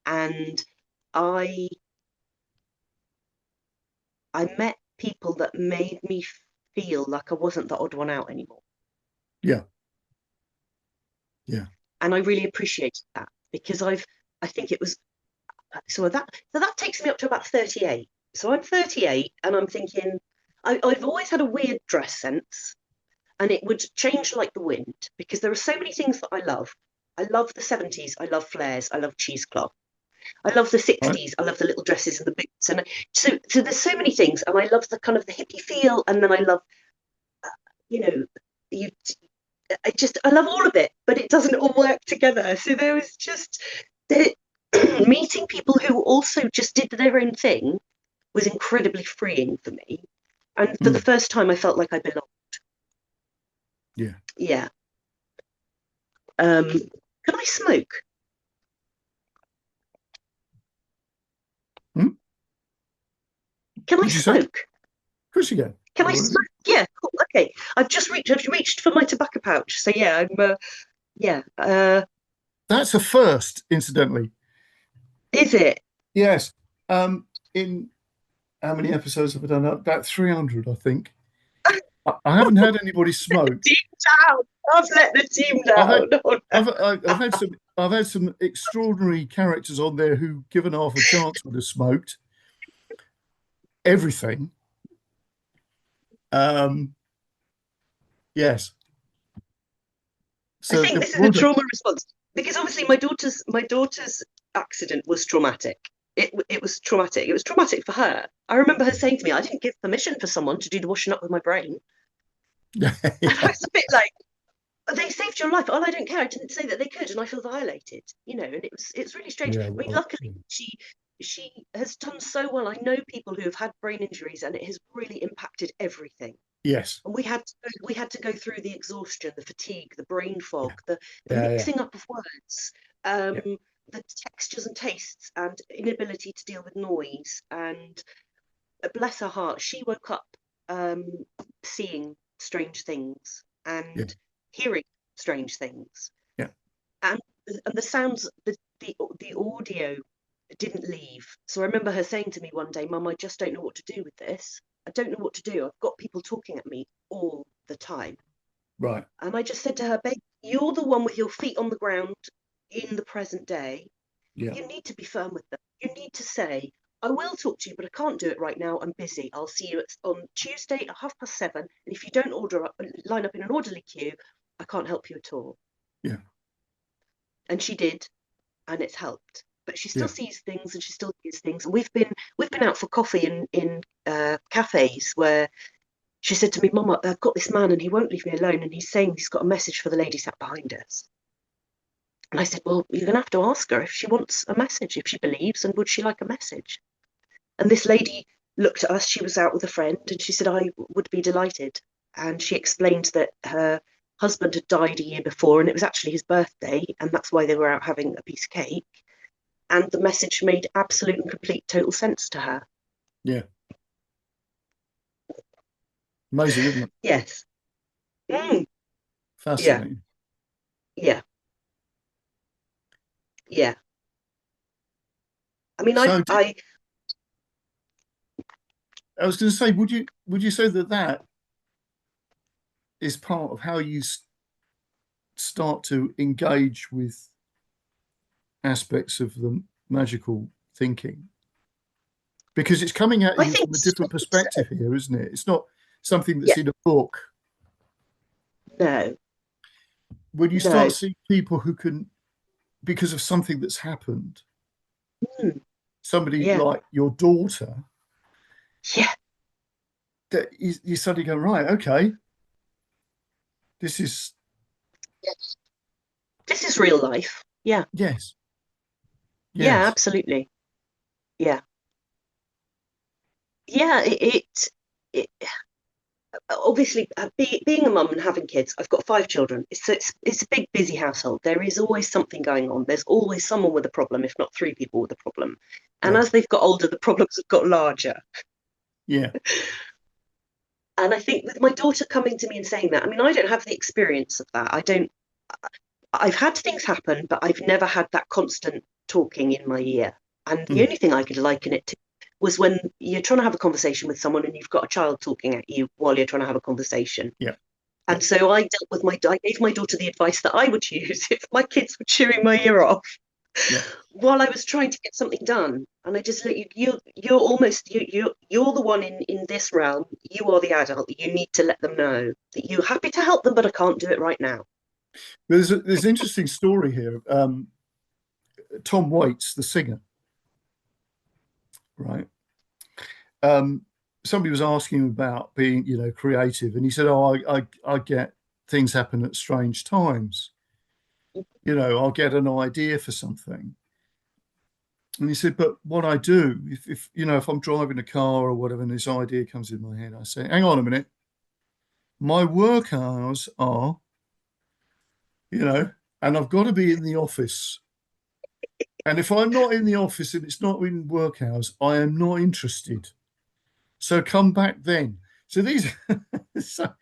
and I I met people that made me feel like I wasn't the odd one out anymore. Yeah. Yeah. And I really appreciated that, because I think it was so that takes me up to about 38. So I'm 38, and I'm thinking I've always had a weird dress sense, and it would change like the wind, because there are so many things that I love. I love the 70s. I love flares. I love cheesecloth. I love the Right. 60s. I love the little dresses and the boots. And so there's so many things. And I love the kind of the hippie feel. And then I love, you know, you, I love all of it, but it doesn't all work together. So there was just the, meeting people who also just did their own thing was incredibly freeing for me. And for the Mm. first time, I felt like I belonged. Yeah. Yeah. Can I smoke? Hmm? Can I Did you say? Of smoke? course you can. Can I smoke? Yeah, cool. Okay. I've reached for my tobacco pouch. So yeah, yeah. That's a first, incidentally. Is it? Yes. In how many episodes have I done? About 300, I think. I haven't had anybody smoke. Team down. I've let the team I've had, down. Oh, no. I've had some extraordinary characters on there who, given half a chance, would have smoked everything. Yes. I So think the this is a trauma response, because obviously my daughter's accident was traumatic. It was traumatic. It was traumatic for her. I remember her saying to me, "I didn't give permission for someone to do the washing up with my brain," yeah. and I was a bit like, they saved your life. Oh, I don't care. I didn't say that they could, and I feel violated. And it's really strange. Yeah. I mean, Well, luckily she has done so well. I know people who have had brain injuries, and it has really impacted everything. yes. And we had to go through the exhaustion, the fatigue, the brain fog, Yeah. the Yeah. mixing up of words, Yeah. the textures and tastes, and inability to deal with noise. And bless her heart, she woke up um, seeing strange things Yeah. and hearing strange things, Yeah. and the sounds, the audio didn't leave. So I remember her saying to me one day, "Mum, I just don't know what to do with this. I don't know what to do. I've got people talking at me all the time." Right. And I just said to her, "Babe, you're the one with your feet on the ground in the present day. Yeah. You need to be firm with them. You need to say, I will talk to you, but I can't do it right now. I'm busy. I'll see you on Tuesday at 7:30. And if you don't line up in an orderly queue, I can't help you at all." Yeah. And she did, and it's helped. But she still Yeah. sees things, and she still hears things. And we've been out for coffee in cafes where she said to me, "Mum, I've got this man, and he won't leave me alone. And he's saying he's got a message for the lady sat behind us." And I said, "Well, you're going to have to ask her if she wants a message, if she believes, and would she like a message?" And this lady looked at us. She was out with a friend, and she said, "I would be delighted." And she explained that her husband had died a year before, and it was actually his birthday, and that's why they were out having a piece of cake. And the message made absolute and complete total sense to her. Yeah. Amazing, isn't it? Yes. Mm, yeah. Fascinating. Yeah. Yeah. I mean, So I was going to say, would you say that that is part of how you start to engage with aspects of the magical thinking? Because it's coming at I you think from a different so. perspective here, isn't it? It's not something Yeah. that's in a book. No. When you start No. seeing people who can, because of something that's happened, Mm, somebody yeah. like your daughter, Yeah. that you suddenly go, right, okay, this is, Yes. This is real life. Yeah. yes, Yeah, yes. absolutely. Yeah. Yeah, it obviously being a mum and having kids, I've got 5 children. It's a big busy household. There is always something going on. There's always someone with a problem, if not 3 people with a problem. And Yeah, as they've got older, the problems have got larger. yeah. And I think with my daughter coming to me and saying that, I mean, I don't have the experience of that. I've had things happen, but I've never had that constant talking in my ear. And the Mm, only thing I could liken it to was when you're trying to have a conversation with someone and you've got a child talking at you while you're trying to have a conversation. yeah, yeah, And so I gave my daughter the advice that I would use if my kids were chewing my ear off yeah. while I was trying to get something done. And I just let you're almost you're the one in this realm. You are the adult. You need to let them know that you're happy to help them, but I can't do it right now. There's an interesting story here. Tom Waits, the singer, right? Um, Somebody was asking him about being, creative, and he said, "Oh, I get things happen at strange times. I'll get an idea for something." And he said, "But what I do, if I'm driving a car or whatever, and this idea comes in my head, I say, hang on a minute, my work hours are, and I've got to be in the office. And if I'm not in the office and it's not in work hours, I am not interested. So come back then." So these, so,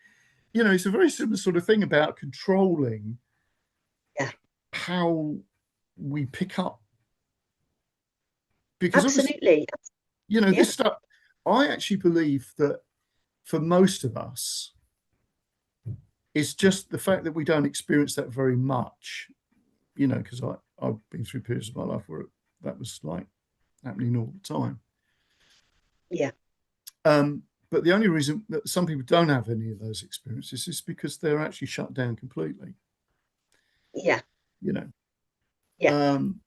it's a very similar sort of thing about controlling Yeah, how we pick up, because obviously, absolutely. Yeah, this stuff, I actually believe that for most of us, it's just the fact that we don't experience that very much, because I've been through periods of my life where that was like happening all the time. yeah, But the only reason that some people don't have any of those experiences is because they're actually shut down completely, yeah, you know. yeah. Um,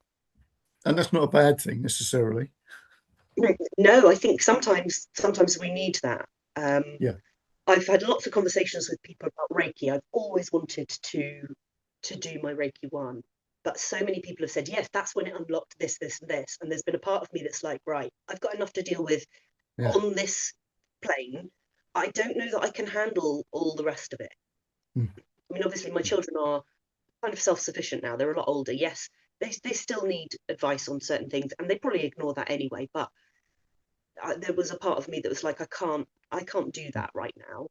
and that's not a bad thing necessarily. No, I think sometimes we need that. Um, Yeah, I've had lots of conversations with people about Reiki. I've always wanted to do my Reiki one, but so many people have said yes. That's when it unlocked this, this, and this. And there's been a part of me that's like, right, I've got enough to deal with yeah. on this plane. I don't know that I can handle all the rest of it. Mm, I mean, obviously, my children are kind of self-sufficient now. They're a lot older. Yes, they still need advice on certain things, and they probably ignore that anyway. But there was a part of me that was like, I can't do that right now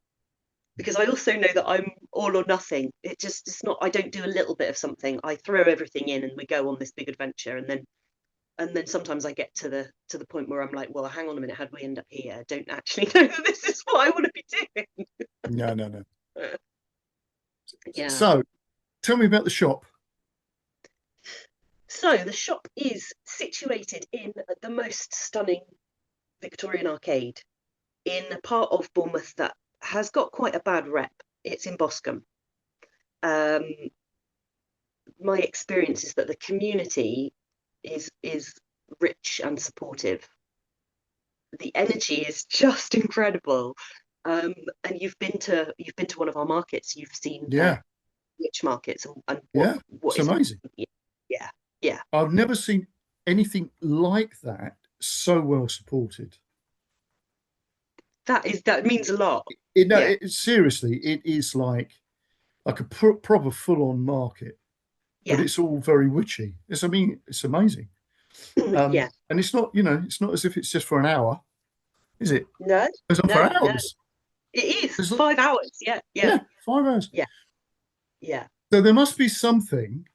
because I also know that I'm all or nothing. It's not. I don't do a little bit of something. I throw everything in, and we go on this big adventure, and then sometimes I get to the point where I'm like, well, hang on a minute, how do we end up here? I don't actually know that this is what I want to be doing. no, no, no. Yeah. So tell me about the shop. So the shop is situated in the most stunning Victorian arcade in a part of Bournemouth that has got quite a bad rep. It's in Boscombe. Um, my experience is that the community is rich and supportive. The energy is just incredible. And you've been to one of our markets. You've seen Yeah, witch markets and what yeah. what It's is amazing. yeah, yeah. I've never seen anything like that so well supported. That means a lot. No, Yeah, seriously, it is like a proper full-on market, but yeah, it's all very witchy. I mean, it's amazing. yeah. And it's not as if it's just for an hour, is it? No, It's on for no, no. hours. It is There's, 5 hours. Yeah, yeah, yeah, 5 hours. yeah, yeah, So there must be something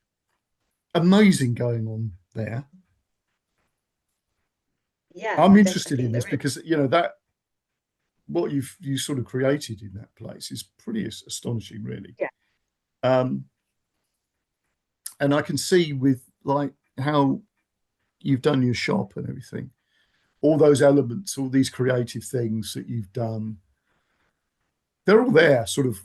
amazing going on there. yeah. I'm I interested in think this there is. because that what you sort of created in that place is pretty astonishing, really. Yeah, Um, and I can see with like how you've done your shop and everything, all those elements, all these creative things that you've done, they're all there, sort of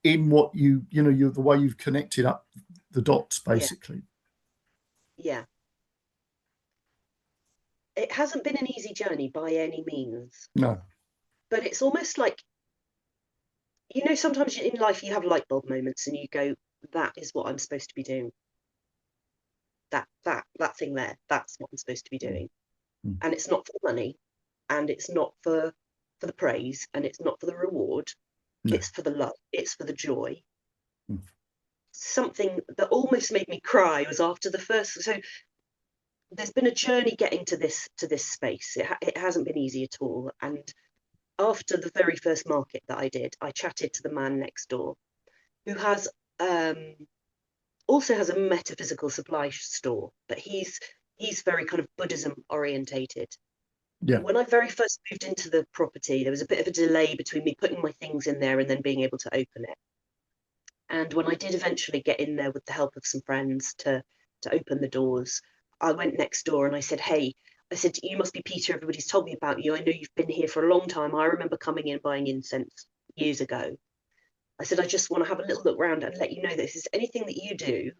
in what you're the way you've connected up the dots, yeah, basically. yeah. It hasn't been an easy journey by any means. No, but it's almost like, you know, sometimes in life you have light bulb moments and you go, that is what I'm supposed to be doing. That thing there, that's what I'm supposed to be doing. Mm. And it's not for the money, and it's not for the praise, and it's not for the reward. No. It's for the love, it's for the joy. Mm. Something that almost made me cry was after the first, so there's been a journey getting to this space. It hasn't been easy at all. And after the very first market that I did, I chatted to the man next door, who has also has a metaphysical supply store, but he's very kind of Buddhism orientated. Yeah. When I very first moved into the property, there was a bit of a delay between me putting my things in there and then being able to open it. And when I did eventually get in there with the help of some friends to open the doors, I went next door and I said, hey, I said, you must be Peter. Everybody's told me about you. I know you've been here for a long time. I remember coming in buying incense years ago. I said, I just want to have a little look around and let you know that if there's anything that you do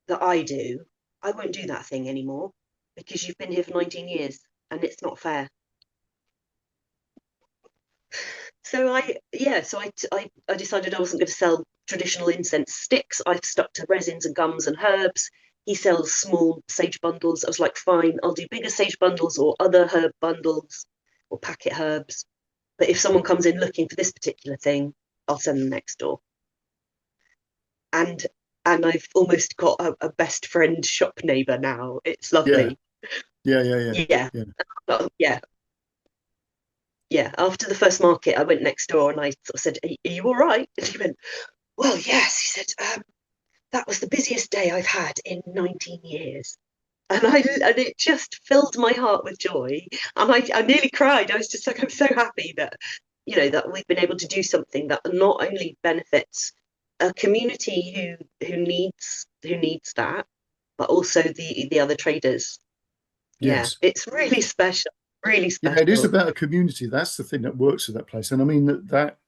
that I do, I won't do that thing anymore because you've been here for 19 years and it's not fair. So I decided I wasn't going to sell traditional incense sticks. I've stuck to resins and gums and herbs. He sells small sage bundles. I was like, fine, I'll do bigger sage bundles or other herb bundles or packet herbs. But if someone comes in looking for this particular thing, I'll send them next door. And I've almost got a best friend shop neighbour now. It's lovely. Yeah. Yeah. After the first market, I went next door and I sort of said, are you all right? And he went, well, yes. He said, that was the busiest day I've had in 19 years. And it just filled my heart with joy. And I nearly cried. I was just like, I'm so happy that, you know, that we've been able to do something that not only benefits a community who needs that, but also the other traders. Yes. Yeah, it's really special. Really special. Yeah, it is about a community. That's the thing that works at that place. And I mean that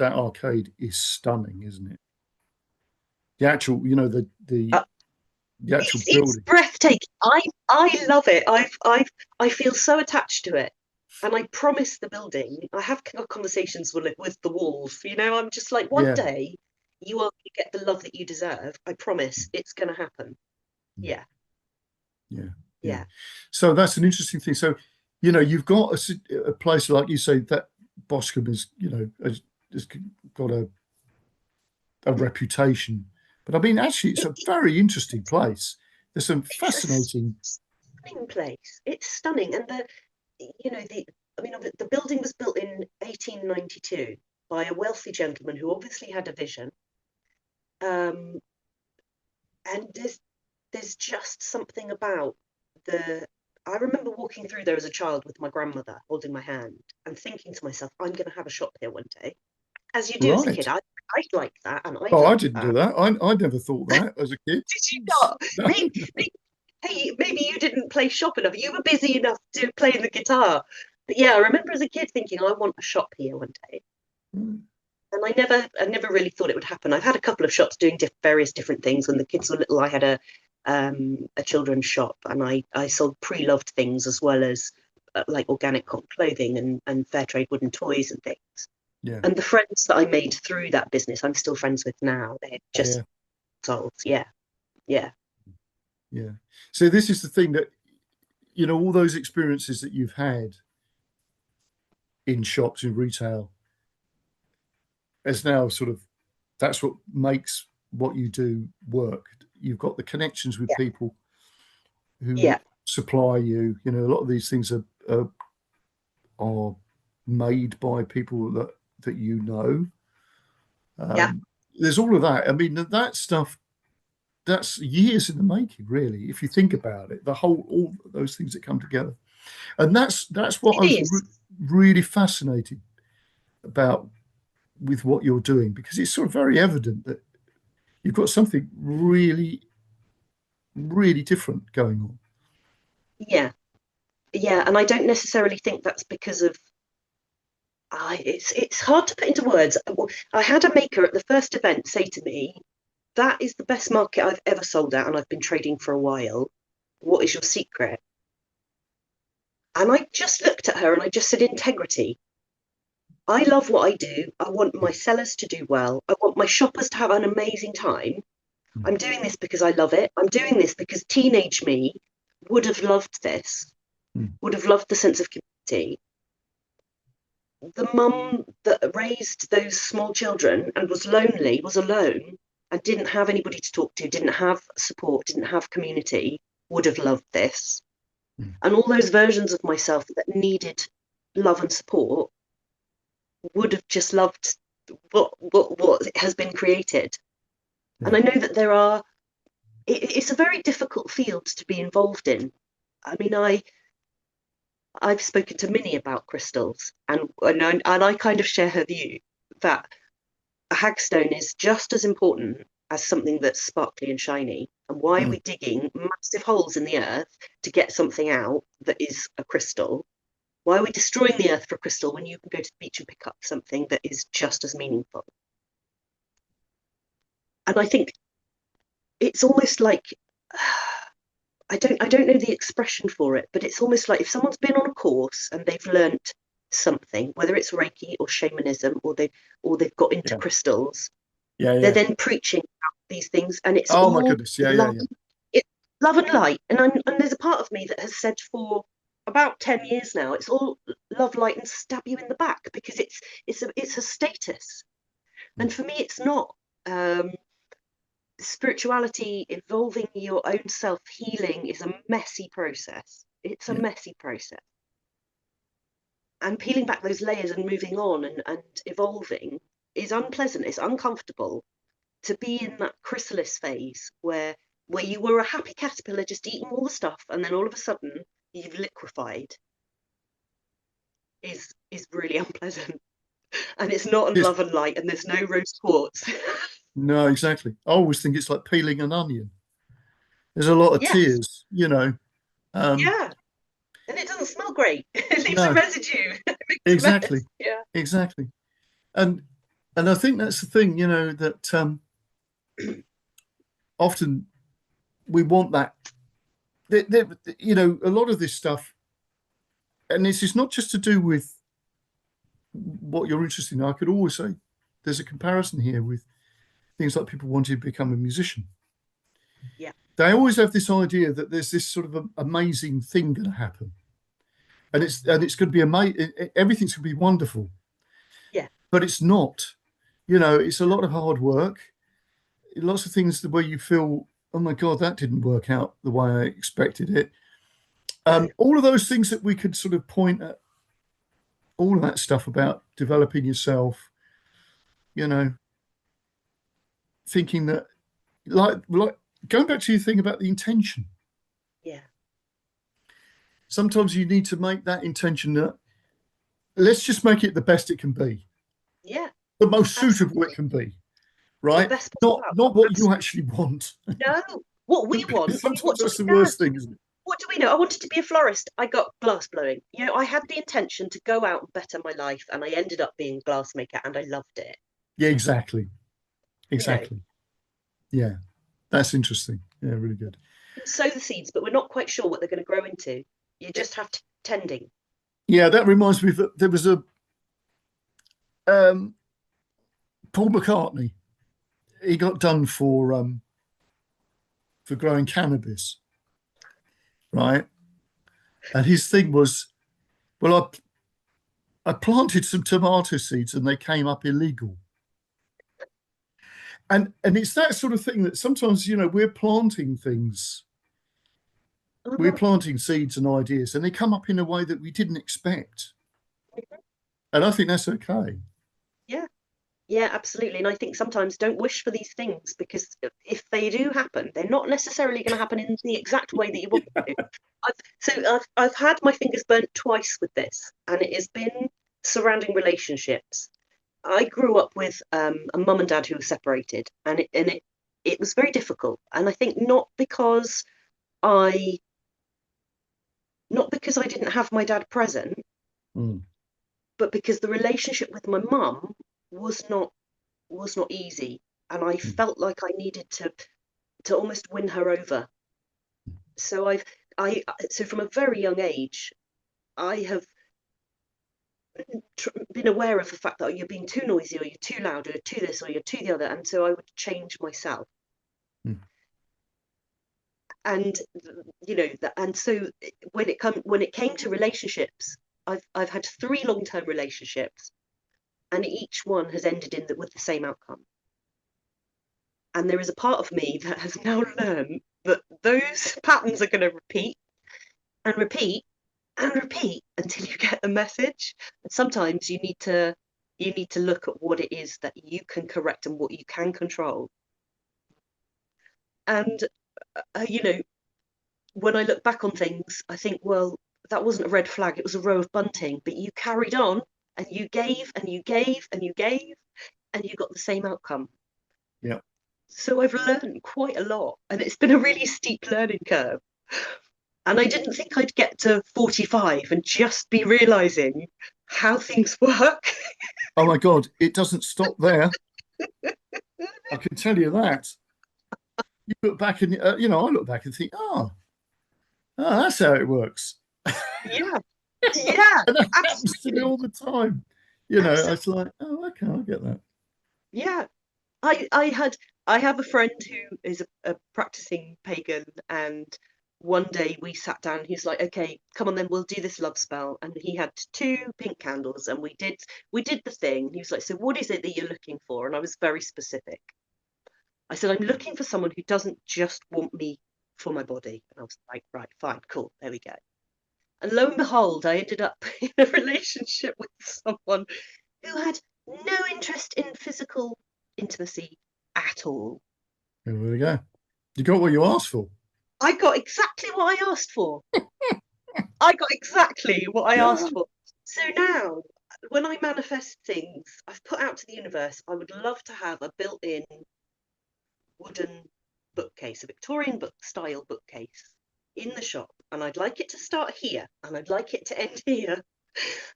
arcade is stunning, isn't it? The actual, you know, the actual it's building. breathtaking. I love it. I feel so attached to it. And I promise the building, I have conversations with the walls. You know, I'm just like, one day you are going to get the love that you deserve. I promise it's going to happen. Yeah. So that's an interesting thing. So, you know, you've got a place like you say that Boscombe is, you know, has got a reputation. But I mean, actually, it's a very interesting place. There's some fascinating. Stunning place. It's stunning, and the building was built in 1892 by a wealthy gentleman who obviously had a vision. And there's just something about I remember walking through there as a child with my grandmother holding my hand and thinking to myself, I'm going to have a shop here one day. As you do as a kid, I'd like that, and I didn't do that. I never thought that as a kid. Did you not? No. Maybe you didn't play shop enough. You were busy enough to play the guitar. But yeah, I remember as a kid thinking, I want a shop here one day. And I never really thought it would happen. I've had a couple of shops doing various different things. When the kids were little, I had a children's shop, and I sold pre-loved things as well as like organic clothing and fair trade wooden toys and things. Yeah. And the friends that I made through that business, I'm still friends with now. They're just souls. Yeah. So this is the thing that, you know, all those experiences that you've had in shops, in retail, is now sort of, that's what makes what you do work. You've got the connections with people who supply you. You know, a lot of these things are made by people that you know. There's all of that. I mean, that stuff, that's years in the making, really, if you think about it. All those things that come together, and that's what I was really fascinated about with what you're doing, because it's sort of very evident that you've got something really, really different going on. Yeah, and I don't necessarily think that's because of. It's hard to put into words. I had a maker at the first event say to me, that is the best market I've ever sold at, and I've been trading for a while. What is your secret? And I just looked at her and I just said, integrity. I love what I do. I want my sellers to do well. I want my shoppers to have an amazing time. Mm. I'm doing this because I love it. I'm doing this because teenage me would have loved this, would have loved the sense of community. The mum that raised those small children and was lonely, was alone, and didn't have anybody to talk to, didn't have support, didn't have community, would have loved this. And all those versions of myself that needed love and support would have just loved what has been created. And I know that it's a very difficult field to be involved in. I mean, I've spoken to Minnie about crystals, and I kind of share her view that a hagstone is just as important as something that's sparkly and shiny. And why are we digging massive holes in the earth to get something out that is a crystal? Why are we destroying the earth for a crystal when you can go to the beach and pick up something that is just as meaningful? And I think it's almost like I don't know the expression for it, but it's almost like if someone's been on a course and they've learnt something, whether it's Reiki or shamanism, or they've got into crystals, they're then preaching about these things, and it's Oh my all goodness. love. It's love and light. And there's a part of me that has said for about 10 years now, it's all love, light, and stab you in the back, because it's a status. And for me, it's not. Spirituality, evolving your own self, healing is a messy process. It's a messy process. And peeling back those layers and moving on and evolving is unpleasant. It's uncomfortable to be in that chrysalis phase where you were a happy caterpillar just eating all the stuff, and then all of a sudden you've liquefied is really unpleasant. And it's not love and light, and there's no rose quartz. No, exactly. I always think it's like peeling an onion. There's a lot of tears, you know. Yeah. And it doesn't smell great. It leaves a No, residue. It makes a exactly. mess. Yeah. Exactly. And I think that's the thing, you know, that often we want that. You know, a lot of this stuff, and this is not just to do with what you're interested in. I could always say there's a comparison here with things like people wanting to become a musician. Yeah. They always have this idea that there's this sort of amazing thing going to happen, and it's going to be amazing. Everything's going to be wonderful. Yeah. But it's not. You know, it's a lot of hard work. Lots of things where you feel, oh my God, that didn't work out the way I expected it. All of those things that we could sort of point at, all of that stuff about developing yourself, you know, thinking that, like going back to your thing about the intention. Yeah. Sometimes you need to make that intention that let's just make it the best it can be. Yeah. The most suitable it can be, right? The best Not possible what outcome. you actually want. No. What we want. I mean, Sometimes what do that's the we know? worst thing, isn't it? What do we know? I wanted to be a florist. I got glass blowing. You know, I had the intention to go out and better my life, and I ended up being a glassmaker, and I loved it. Yeah, exactly. You know, Exactly. Yeah. That's interesting. Yeah, really good. sow the seeds, but we're not quite sure what they're going to grow into. You just have to tending. Yeah, that reminds me that there was a Paul McCartney. He got done for growing cannabis, right? And his thing was, well, I planted some tomato seeds and they came up illegal. And it's that sort of thing that sometimes, you know, we're planting things, we're planting seeds and ideas, and they come up in a way that we didn't expect. And I think that's okay. Yeah. Yeah, absolutely. And I think sometimes don't wish for these things, because if they do happen, they're not necessarily going to happen in the exact way that you want them to. I've had my fingers burnt twice with this, and it has been surrounding relationships. I grew up with a mum and dad who were separated, and it was very difficult. And I think I not because I didn't have my dad present, but because the relationship with my mum was not easy, and I felt like I needed to almost win her over. So so from a very young age, I have been aware of the fact that you're being too noisy, or you're too loud, or you're too this, or you're too the other, and so I would change myself. And and so when it came to relationships, I've had 3 long-term relationships, and each one has ended with the same outcome. And there is a part of me that has now learned that those patterns are going to repeat and repeat and repeat until you get the message. And sometimes you need to look at what it is that you can correct and what you can control. And when I look back on things, I think, well, that wasn't a red flag, it was a row of bunting, but you carried on and you gave and you gave and you gave, and you got the same outcome. Yeah. So I've learned quite a lot, and it's been a really steep learning curve. And I didn't think I'd get to 45 and just be realizing how things work. Oh my God, it doesn't stop there. I can tell you that. You look back and, I look back and think, oh, that's how it works. Yeah. Yeah. And that happens to me all the time. It's like, oh, okay, I get that. Yeah. I have a friend who is a practicing pagan, and one day we sat down. He's like, "Okay, come on, then we'll do this love spell." And he had 2 pink candles, and we did the thing. He was like, "So what is it that you're looking for?" And I was very specific. I said, "I'm looking for someone who doesn't just want me for my body." And I was like, "Right, fine, cool, there we go." And lo and behold, I ended up in a relationship with someone who had no interest in physical intimacy at all. There we go. You got what you asked for. I got exactly what I asked for. I got exactly what I asked for. So now, when I manifest things, I've put out to the universe, I would love to have a built-in wooden bookcase, a Victorian style bookcase in the shop. And I'd like it to start here, and I'd like it to end here.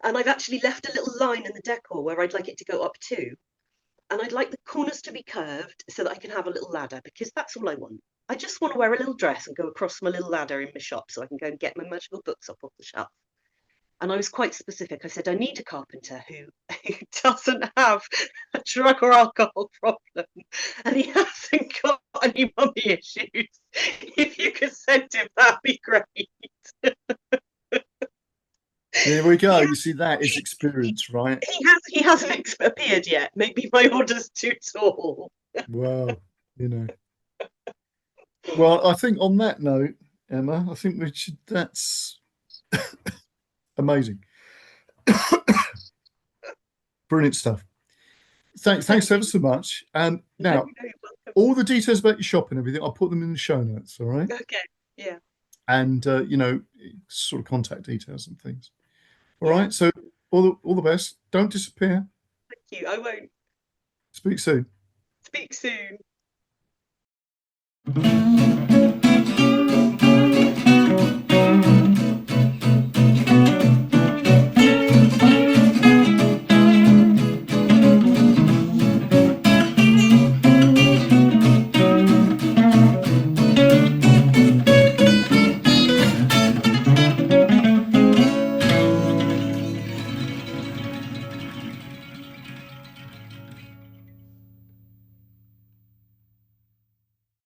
And I've actually left a little line in the decor where I'd like it to go up to. And I'd like the corners to be curved so that I can have a little ladder, because that's all I want. I just want to wear a little dress and go across my little ladder in my shop so I can go and get my magical books off the shelf. And I was quite specific. I said, I need a carpenter who doesn't have a drug or alcohol problem, and he hasn't got any mummy issues. If you could send him, that'd be great. There we go. You see, that is experience, right? He hasn't appeared yet. Maybe my order's too tall. Well, Well, I think on that note, Emma, I think that's amazing. Brilliant stuff. Thanks ever so much. Now, all the details about your shop and everything, I'll put them in the show notes, all right? Okay, yeah. And, sort of contact details and things. All right, so all the best. Don't disappear. Thank you. I won't. Speak soon. Speak soon.